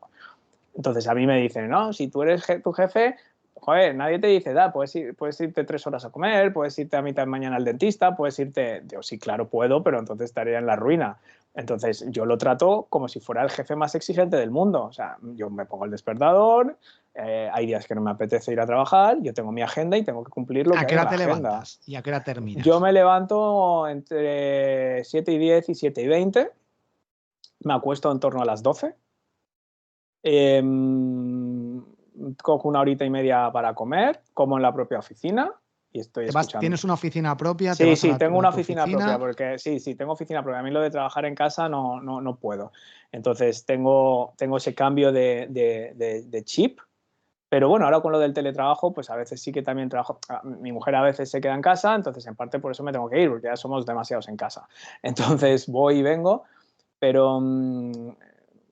Entonces a mí me dicen, no, si tú eres tu jefe, joder, nadie te dice, puedes irte 3 horas a comer, puedes irte a mitad de mañana al dentista, puedes irte... Yo sí, claro, puedo, pero entonces estaría en la ruina. Entonces yo lo trato como si fuera el jefe más exigente del mundo. O sea, yo me pongo el despertador, hay días que no me apetece ir a trabajar, yo tengo mi agenda y tengo que cumplir lo ¿A que qué hay en hora la te agenda. levantas y a qué hora Yo terminas? me levanto entre 7:10 y 7:20, me acuesto en torno a las 12. Eh, Cojo una horita y media para comer, como en la propia oficina y estoy escuchando. ¿Tienes una oficina propia? ¿Te Sí, vas a sí, tengo a una tu oficina propia, oficina? porque sí, tengo oficina propia. A mí lo de trabajar en casa no puedo. Entonces tengo ese cambio de chip. Pero bueno, ahora con lo del teletrabajo, pues a veces sí que también trabajo. Mi mujer a veces se queda en casa, entonces en parte por eso me tengo que ir, porque ya somos demasiados en casa. Entonces voy y vengo, pero,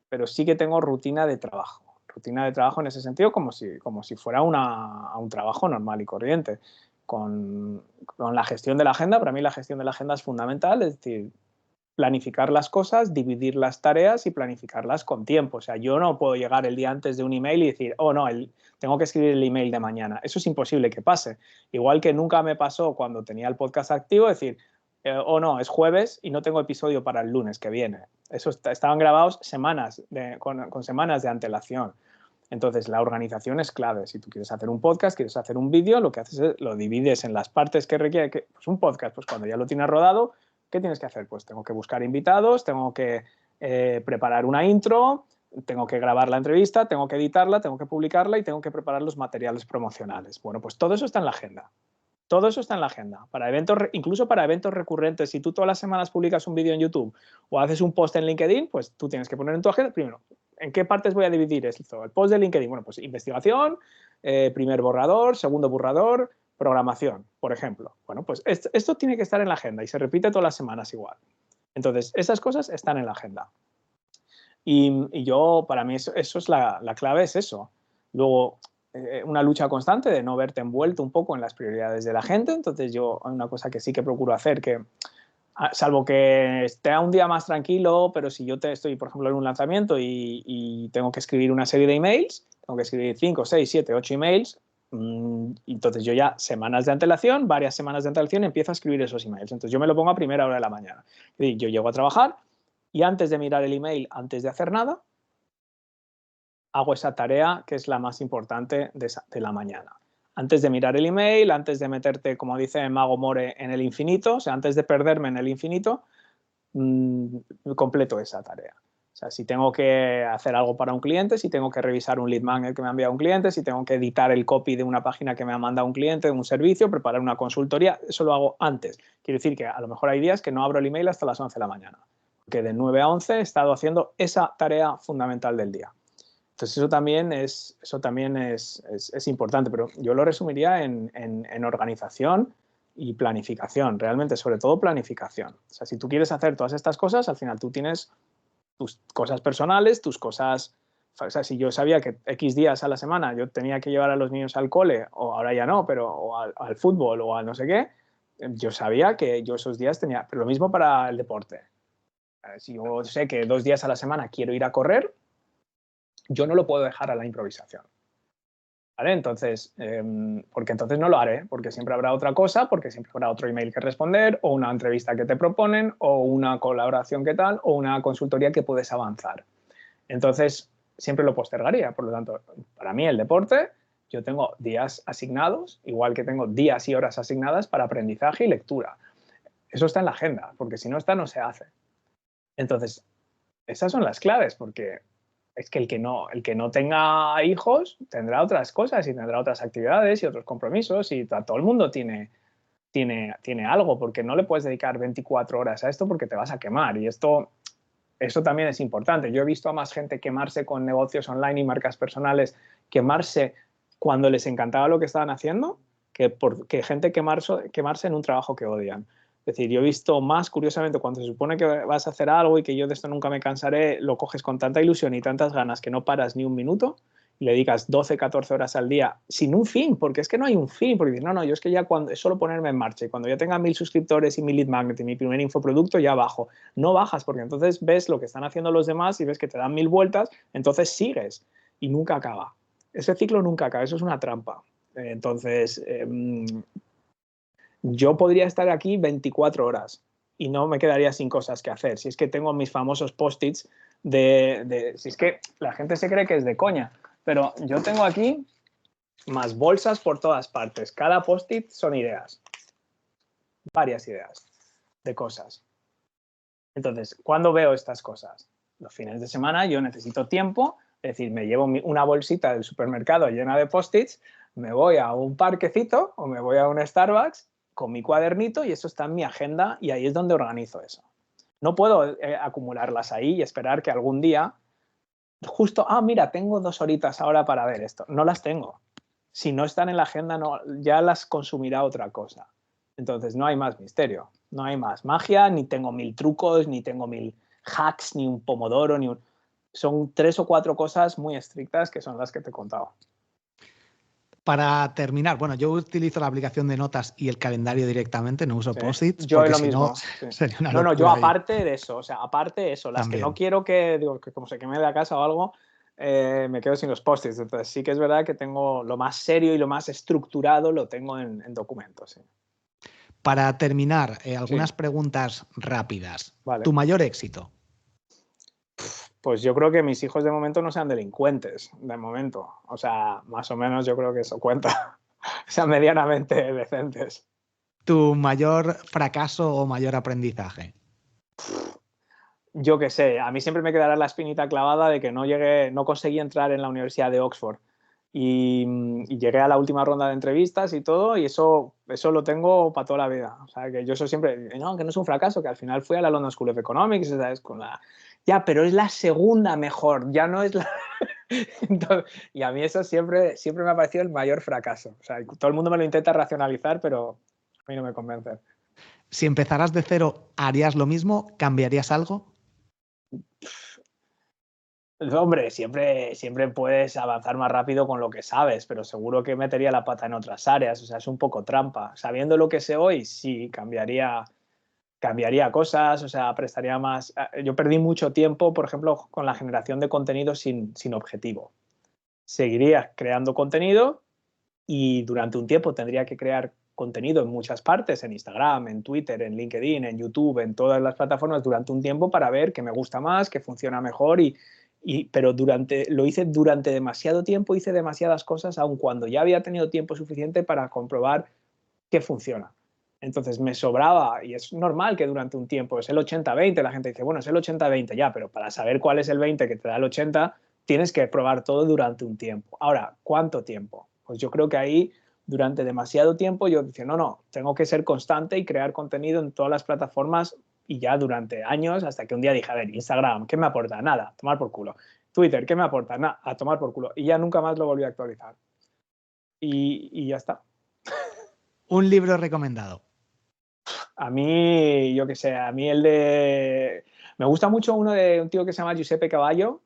pero sí que tengo rutina de trabajo. Rutina de trabajo en ese sentido como si fuera un trabajo normal y corriente. Con la gestión de la agenda, para mí la gestión de la agenda es fundamental, es decir, planificar las cosas, dividir las tareas y planificarlas con tiempo. O sea, yo no puedo llegar el día antes de un email y decir, oh no, tengo que escribir el email de mañana. Eso es imposible que pase. Igual que nunca me pasó cuando tenía el podcast activo, decir, o no, es jueves y no tengo episodio para el lunes que viene. Eso estaban grabados con semanas de antelación. Entonces, la organización es clave. Si tú quieres hacer un podcast, quieres hacer un vídeo, lo que haces es lo divides en las partes que requiere. Pues un podcast, pues cuando ya lo tienes rodado, ¿qué tienes que hacer? Pues tengo que buscar invitados, tengo que preparar una intro, tengo que grabar la entrevista, tengo que editarla, tengo que publicarla y tengo que preparar los materiales promocionales. Bueno, pues todo eso está en la agenda. Todo eso está en la agenda. Para eventos, incluso para eventos recurrentes, si tú todas las semanas publicas un vídeo en YouTube o haces un post en LinkedIn, pues tú tienes que poner en tu agenda, primero, ¿en qué partes voy a dividir esto? El post de LinkedIn, bueno, pues investigación, primer borrador, segundo borrador, programación, por ejemplo. Bueno, pues esto tiene que estar en la agenda y se repite todas las semanas igual. Entonces, esas cosas están en la agenda. Y yo, para mí, eso es la clave, es eso. Luego, una lucha constante de no verte envuelto un poco en las prioridades de la gente. Entonces, yo, una cosa que sí que procuro hacer, que salvo que esté un día más tranquilo, pero si yo estoy, por ejemplo, en un lanzamiento y tengo que escribir una serie de emails, tengo que escribir 5, 6, 7, 8 emails, entonces yo ya semanas de antelación, varias semanas de antelación, empiezo a escribir esos emails. Entonces yo me lo pongo a primera hora de la mañana. Yo llego a trabajar y antes de mirar el email, antes de hacer nada, hago esa tarea que es la más importante de la mañana. Antes de mirar el email, antes de meterte, como dice Mago More, en el infinito, o sea, antes de perderme en el infinito, completo esa tarea. O sea, si tengo que hacer algo para un cliente, si tengo que revisar un lead magnet que me ha enviado un cliente, si tengo que editar el copy de una página que me ha mandado un cliente de un servicio, preparar una consultoría, eso lo hago antes. Quiere decir que a lo mejor hay días que no abro el email hasta las 11 de la mañana, que de 9 a 11 he estado haciendo esa tarea fundamental del día. Entonces eso también es importante, pero yo lo resumiría en organización y planificación, realmente, sobre todo planificación. O sea, si tú quieres hacer todas estas cosas, al final tú tienes tus cosas personales, tus cosas... O sea, si yo sabía que X días a la semana yo tenía que llevar a los niños al cole, o ahora ya no, pero o al fútbol o al no sé qué, yo sabía que yo esos días tenía... Pero lo mismo para el deporte. Si yo sé que 2 días a la semana quiero ir a correr, yo no lo puedo dejar a la improvisación. ¿Vale? Entonces, porque entonces no lo haré, porque siempre habrá otra cosa, porque siempre habrá otro email que responder, o una entrevista que te proponen, o una colaboración que tal, o una consultoría que puedes avanzar. Entonces, siempre lo postergaría. Por lo tanto, para mí el deporte, yo tengo días asignados, igual que tengo días y horas asignadas para aprendizaje y lectura. Eso está en la agenda, porque si no está, no se hace. Entonces, esas son las claves, porque es que el que no tenga hijos tendrá otras cosas y tendrá otras actividades y otros compromisos y todo el mundo tiene algo, porque no le puedes dedicar 24 horas a esto porque te vas a quemar. Y eso también es importante. Yo he visto a más gente quemarse con negocios online y marcas personales, quemarse cuando les encantaba lo que estaban haciendo, que gente quemarse en un trabajo que odian. Es decir, yo he visto más, curiosamente, cuando se supone que vas a hacer algo y que yo de esto nunca me cansaré, lo coges con tanta ilusión y tantas ganas que no paras ni un minuto y le dedicas 12, 14 horas al día sin un fin, porque es que no hay un fin, porque dices, no, yo es que ya cuando es solo ponerme en marcha y cuando ya tenga 1000 suscriptores y mi lead magnet y mi primer infoproducto ya bajo. No bajas porque entonces ves lo que están haciendo los demás y ves que te dan 1000 vueltas, entonces sigues y nunca acaba. Ese ciclo nunca acaba, eso es una trampa. Entonces, yo podría estar aquí 24 horas y no me quedaría sin cosas que hacer. Si es que tengo mis famosos post-its si es que la gente se cree que es de coña, pero yo tengo aquí más bolsas por todas partes. Cada post-it son ideas, varias ideas de cosas. Entonces, ¿cuándo veo estas cosas? Los fines de semana yo necesito tiempo, es decir, me llevo una bolsita del supermercado llena de post-its, me voy a un parquecito o me voy a un Starbucks con mi cuadernito y eso está en mi agenda y ahí es donde organizo eso. No puedo acumularlas ahí y esperar que algún día, justo, mira, tengo 2 horitas ahora para ver esto. No las tengo. Si no están en la agenda, no, ya las consumirá otra cosa. Entonces, no hay más misterio, no hay más magia, ni tengo 1000 trucos, ni tengo 1000 hacks, ni un pomodoro, Son 3 o 4 cosas muy estrictas que son las que te he contado. Para terminar, bueno, yo utilizo la aplicación de notas y el calendario directamente, no uso Sí. post-its, Yo porque lo si mismo. no Sí. sería una No, locura. yo aparte de eso, las También. que no quiero que como se queme de la casa o algo, me quedo sin los post-its. Entonces sí que es verdad que tengo lo más serio y lo más estructurado lo tengo en documentos. Sí. Para terminar, algunas preguntas rápidas. Vale. ¿Tu mayor éxito? Pues yo creo que mis hijos de momento no sean delincuentes, de momento. O sea, más o menos yo creo que eso cuenta. Sean medianamente decentes. ¿Tu mayor fracaso o mayor aprendizaje? Yo qué sé, a mí siempre me quedará la espinita clavada de que no conseguí entrar en la Universidad de Oxford. Y llegué a la última ronda de entrevistas y todo, y eso lo tengo para toda la vida. O sea, que yo eso siempre, no, que no es un fracaso, que al final fui a la London School of Economics, ¿sabes? Ya, pero es la segunda mejor, ya no es la... Entonces, y a mí eso siempre me ha parecido el mayor fracaso. O sea, todo el mundo me lo intenta racionalizar, pero a mí no me convence. Si empezaras de cero, ¿harías lo mismo? ¿Cambiarías algo? Hombre, siempre puedes avanzar más rápido con lo que sabes, pero seguro que metería la pata en otras áreas. O sea, es un poco trampa. Sabiendo lo que sé hoy, sí, cambiaría cosas, o sea, prestaría más... Yo perdí mucho tiempo, por ejemplo, con la generación de contenido sin objetivo. Seguiría creando contenido y durante un tiempo tendría que crear contenido en muchas partes, en Instagram, en Twitter, en LinkedIn, en YouTube, en todas las plataformas durante un tiempo para ver qué me gusta más, qué funciona mejor pero lo hice durante demasiado tiempo, hice demasiadas cosas, aun cuando ya había tenido tiempo suficiente para comprobar qué funciona. Entonces me sobraba, y es normal que durante un tiempo es el 80-20, la gente dice, bueno, es el 80-20 ya, pero para saber cuál es el 20 que te da el 80, tienes que probar todo durante un tiempo. Ahora, ¿cuánto tiempo? Pues yo creo que ahí, durante demasiado tiempo, yo decía, no, tengo que ser constante y crear contenido en todas las plataformas y ya durante años, hasta que un día dije, a ver, Instagram, ¿qué me aporta? Nada, a tomar por culo. Twitter, ¿qué me aporta? Nada, a tomar por culo. Y ya nunca más lo volví a actualizar. Y ya está. Un libro recomendado. A mí, yo qué sé, a mí el de... Me gusta mucho uno de un tío que se llama Giuseppe Cavallo,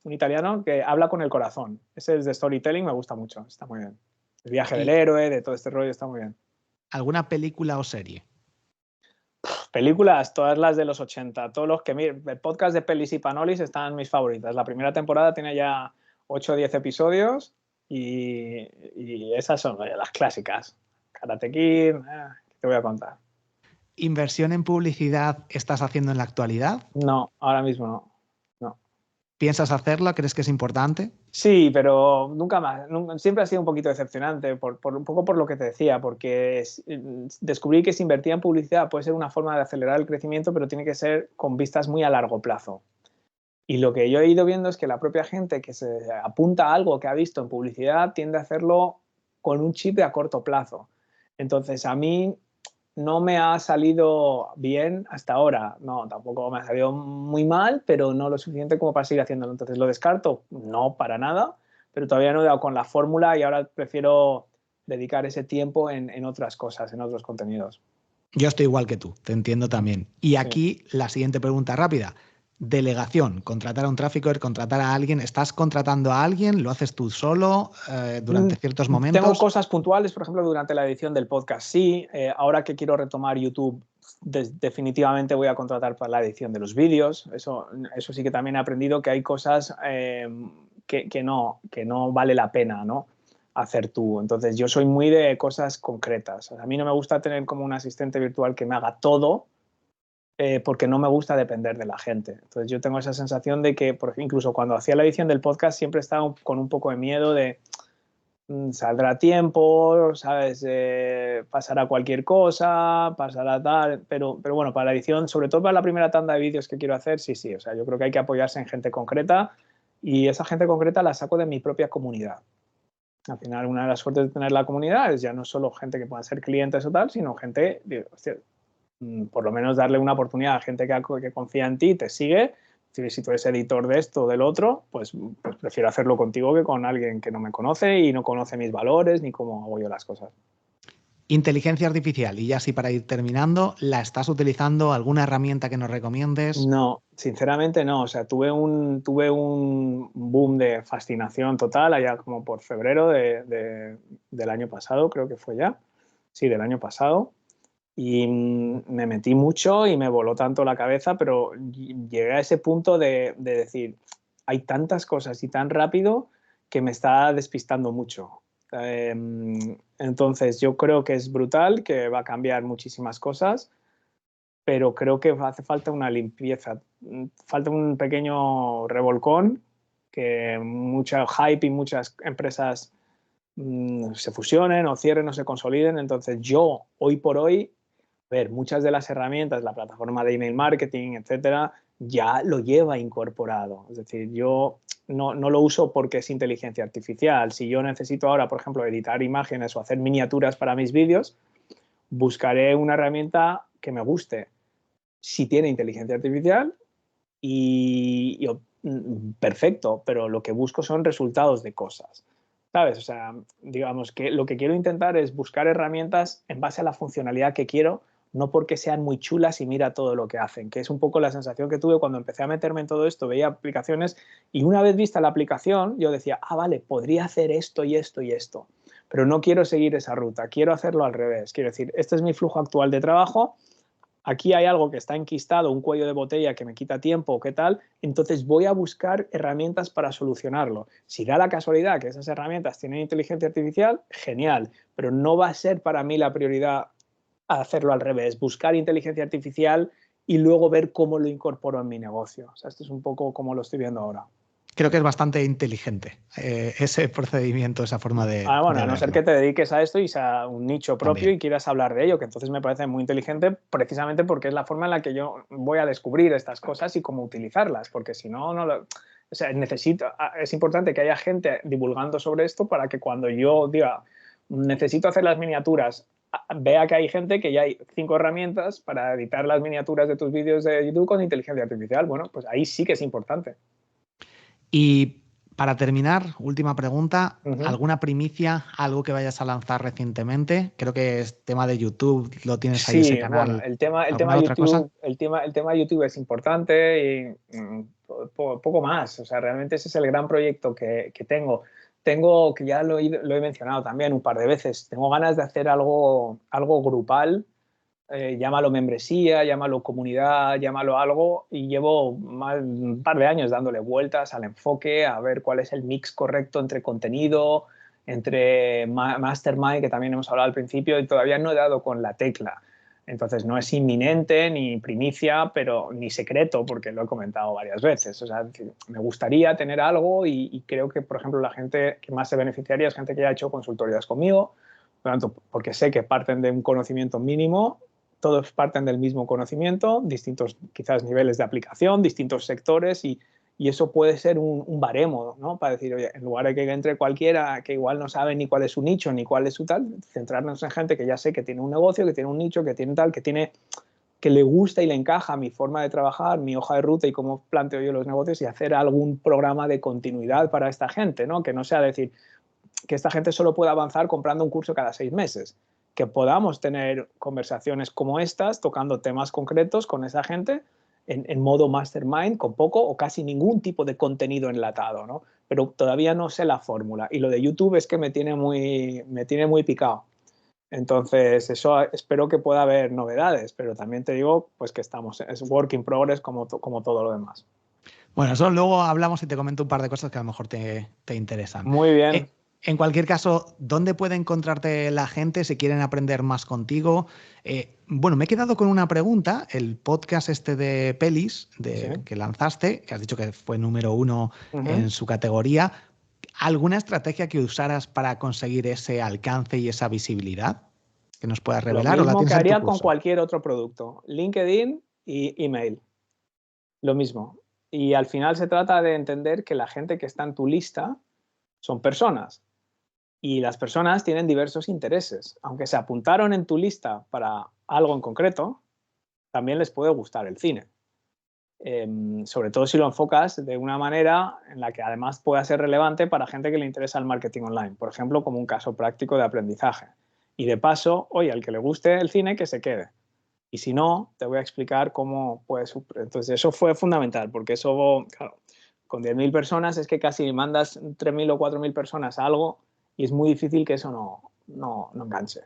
un italiano que habla con el corazón. Ese es de storytelling, me gusta mucho, está muy bien. El viaje del ¿Y héroe, de todo este rollo, está muy bien. alguna película o serie? Películas, todas las de los 80, todos los que... El podcast de Pelis y Panolis están mis favoritas. La primera temporada tiene ya 8 o 10 episodios y esas son las clásicas. Karate Kid, ¿qué te voy a contar? ¿Inversión en publicidad estás haciendo en la actualidad? No, ahora mismo no. No. ¿Piensas hacerla? ¿Crees que es importante? Sí, pero nunca más. Siempre ha sido un poquito decepcionante, un poco por lo que te decía, porque descubrí que si invertía en publicidad puede ser una forma de acelerar el crecimiento, pero tiene que ser con vistas muy a largo plazo. Y lo que yo he ido viendo es que la propia gente que se apunta a algo que ha visto en publicidad tiende a hacerlo con un chip de a corto plazo. Entonces, a mí no me ha salido bien hasta ahora. No, tampoco me ha salido muy mal, pero no lo suficiente como para seguir haciéndolo. Entonces, ¿lo descarto? No, para nada, pero todavía no he dado con la fórmula y ahora prefiero dedicar ese tiempo en otras cosas, en otros contenidos. Yo estoy igual que tú, te entiendo también. Y Sí. aquí la siguiente pregunta rápida. Delegación, contratar a un trafficker, contratar a alguien. ¿Estás contratando a alguien? ¿Lo haces tú solo durante ciertos Tengo momentos? cosas puntuales, por ejemplo, durante la edición del podcast. Sí, ahora que quiero retomar YouTube, definitivamente voy a contratar para la edición de los vídeos. Eso sí que también he aprendido que hay cosas que no vale la pena, ¿no?, hacer tú. Entonces, yo soy muy de cosas concretas. A mí no me gusta tener como un asistente virtual que me haga todo, porque no me gusta depender de la gente. Entonces, yo tengo esa sensación de que, incluso cuando hacía la edición del podcast, siempre estaba con un poco de miedo de saldrá a tiempo, ¿sabes? Pasará cualquier cosa, pasará tal, pero bueno, para la edición, sobre todo para la primera tanda de vídeos que quiero hacer, sí, o sea, yo creo que hay que apoyarse en gente concreta y esa gente concreta la saco de mi propia comunidad. Al final, una de las suertes de tener la comunidad es ya no solo gente que puedan ser clientes o tal, sino gente, hostia, por lo menos darle una oportunidad a gente que confía en ti, te sigue. Si tú eres editor de esto o del otro, pues prefiero hacerlo contigo que con alguien que no me conoce y no conoce mis valores ni cómo hago yo las cosas. Inteligencia artificial, y ya así para ir terminando, ¿la estás utilizando? ¿Alguna herramienta que nos recomiendes? No, sinceramente no. O sea, tuve un boom de fascinación total allá como por febrero del año pasado, creo que fue ya. Sí, del año pasado. Y me metí mucho y me voló tanto la cabeza, pero llegué a ese punto de decir, hay tantas cosas y tan rápido que me está despistando mucho. Entonces yo creo que es brutal, que va a cambiar muchísimas cosas, pero creo que hace falta una limpieza, falta un pequeño revolcón, que mucha hype y muchas empresas se fusionen o cierren o se consoliden. Entonces yo, hoy por hoy, ver, muchas de las herramientas, la plataforma de email marketing, etcétera, ya lo lleva incorporado. Es decir, yo no lo uso porque es inteligencia artificial. Si yo necesito ahora, por ejemplo, editar imágenes o hacer miniaturas para mis vídeos, buscaré una herramienta que me guste. Si tiene inteligencia artificial perfecto, pero lo que busco son resultados de cosas. ¿Sabes? O sea, digamos que lo que quiero intentar es buscar herramientas en base a la funcionalidad que quiero, no porque sean muy chulas y mira todo lo que hacen, que es un poco la sensación que tuve cuando empecé a meterme en todo esto, veía aplicaciones y una vez vista la aplicación yo decía, vale, podría hacer esto y esto y esto, pero no quiero seguir esa ruta, quiero hacerlo al revés, quiero decir, este es mi flujo actual de trabajo, aquí hay algo que está enquistado, un cuello de botella que me quita tiempo o qué tal, entonces voy a buscar herramientas para solucionarlo. Si da la casualidad que esas herramientas tienen inteligencia artificial, genial, pero no va a ser para mí la prioridad hacerlo al revés, buscar inteligencia artificial y luego ver cómo lo incorporo en mi negocio. O sea, esto es un poco como lo estoy viendo ahora. Creo que es bastante inteligente ese procedimiento, esa forma Bueno, de a no ser que verlo. te dediques a esto y sea un nicho propio También. y quieras hablar de ello, que entonces me parece muy inteligente precisamente porque es la forma en la que yo voy a descubrir estas cosas y cómo utilizarlas, porque si no, o sea, es importante que haya gente divulgando sobre esto para que cuando yo diga, necesito hacer las miniaturas, vea que hay gente que ya hay 5 herramientas para editar las miniaturas de tus vídeos de YouTube con inteligencia artificial. Bueno, pues ahí sí que es importante. Y para terminar, última pregunta, Uh-huh. ¿alguna primicia, algo que vayas a lanzar recientemente? Creo que es tema de YouTube, lo tienes ahí ese Sí, bueno, canal. el tema ¿Alguna otra cosa? YouTube, el tema YouTube es importante y poco más. O sea, realmente ese es el gran proyecto que tengo. Tengo, que ya lo he mencionado también un par de veces, tengo ganas de hacer algo grupal, llámalo membresía, llámalo comunidad, llámalo algo, y llevo un par de años dándole vueltas al enfoque, a ver cuál es el mix correcto entre contenido, entre Mastermind, que también hemos hablado al principio, y todavía no he dado con la tecla. Entonces no es inminente ni primicia, pero ni secreto, porque lo he comentado varias veces. O sea, me gustaría tener algo y creo que, por ejemplo, la gente que más se beneficiaría es gente que ya ha hecho consultorías conmigo, por tanto, porque sé que parten de un conocimiento mínimo, todos parten del mismo conocimiento, distintos quizás niveles de aplicación, distintos sectores y eso puede ser un baremo, ¿no? Para decir, oye, en lugar de que entre cualquiera que igual no sabe ni cuál es su nicho ni cuál es su tal, centrarnos en gente que ya sé que tiene un negocio, que tiene un nicho, que tiene tal, que le gusta y le encaja mi forma de trabajar, mi hoja de ruta y cómo planteo yo los negocios y hacer algún programa de continuidad para esta gente, ¿no? Que no sea decir que esta gente solo pueda avanzar comprando un curso cada 6 meses, que podamos tener conversaciones como estas, tocando temas concretos con esa gente en modo mastermind, con poco o casi ningún tipo de contenido enlatado, ¿no? Pero todavía no sé la fórmula. Y lo de YouTube es que me tiene muy picado. Entonces, eso espero que pueda haber novedades, pero también te digo pues que es work in progress como todo lo demás. Bueno, eso luego hablamos y te comento un par de cosas que a lo mejor te interesan. Muy bien. En cualquier caso, ¿dónde puede encontrarte la gente si quieren aprender más contigo? Bueno, me he quedado con una pregunta. El podcast este de pelis Sí. que lanzaste, que has dicho que fue número 1 Uh-huh. en su categoría, ¿alguna estrategia que usaras para conseguir ese alcance y esa visibilidad que nos puedas Lo revelar o la mismo que tienes en tu haría con curso? cualquier otro producto. LinkedIn y email. Lo mismo. Y al final se trata de entender que la gente que está en tu lista son personas. Y las personas tienen diversos intereses. Aunque se apuntaron en tu lista para algo en concreto, también les puede gustar el cine. Sobre todo si lo enfocas de una manera en la que además pueda ser relevante para gente que le interesa el marketing online, por ejemplo, como un caso práctico de aprendizaje. Y de paso, oye, al que le guste el cine, que se quede. Y si no, te voy a explicar cómo puedes. Entonces, eso fue fundamental, porque eso, claro, con 10.000 personas es que casi mandas 3.000 o 4.000 personas a algo y es muy difícil que eso no enganche.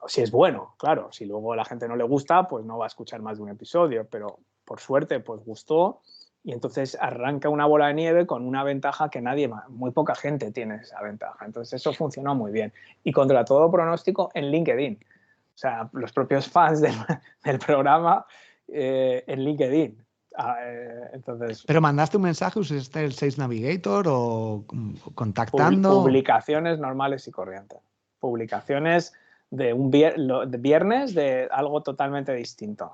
Si es bueno, claro, si luego a la gente no le gusta, pues no va a escuchar más de un episodio, pero por suerte, pues gustó y entonces arranca una bola de nieve con una ventaja que muy poca gente tiene esa ventaja. Entonces eso funcionó muy bien. Y contra todo pronóstico en LinkedIn. O sea, los propios fans del programa en LinkedIn. Entonces, ¿Pero mandaste un mensaje, usaste el Sales Navigator o contactando? Publicaciones normales y corrientes. Publicaciones de viernes de algo totalmente distinto.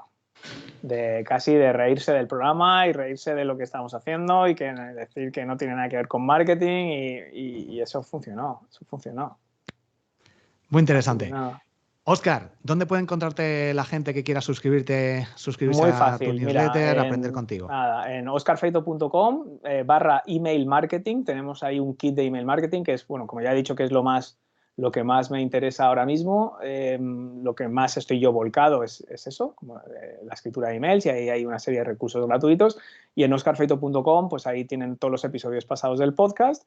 Casi de reírse del programa y reírse de lo que estamos haciendo y decir que no tiene nada que ver con marketing y eso funcionó. Muy interesante. Óscar, ¿dónde puede encontrarte la gente que quiera suscribirse Muy a tu fácil. newsletter, aprender contigo? En oscarfeito.com /email marketing tenemos ahí un kit de email marketing que es, bueno, como ya he dicho, que es lo que más me interesa ahora mismo. Lo que más estoy yo volcado es eso, como, la escritura de emails, y ahí hay una serie de recursos gratuitos. Y en oscarfeito.com, pues ahí tienen todos los episodios pasados del podcast.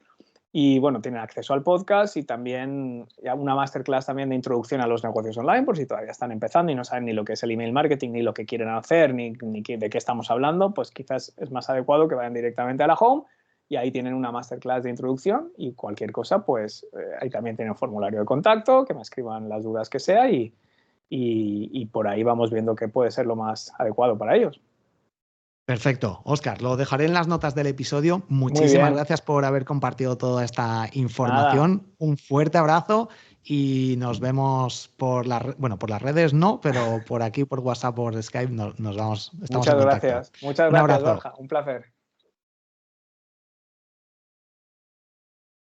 Y bueno, tienen acceso al podcast y también una masterclass también de introducción a los negocios online, por si todavía están empezando y no saben ni lo que es el email marketing, ni lo que quieren hacer, ni de qué estamos hablando, pues quizás es más adecuado que vayan directamente a la home y ahí tienen una masterclass de introducción y cualquier cosa, pues ahí también tienen un formulario de contacto, que me escriban las dudas que sea y por ahí vamos viendo qué puede ser lo más adecuado para ellos. Perfecto. Óscar, lo dejaré en las notas del episodio. Muy Muchísimas bien. gracias por haber compartido toda esta información. Nada. Un fuerte abrazo y nos vemos por las redes, no, pero por aquí, por WhatsApp, por Skype, nos vamos, estamos en contacto. Muchas Un gracias, abrazo. Borja. Un placer.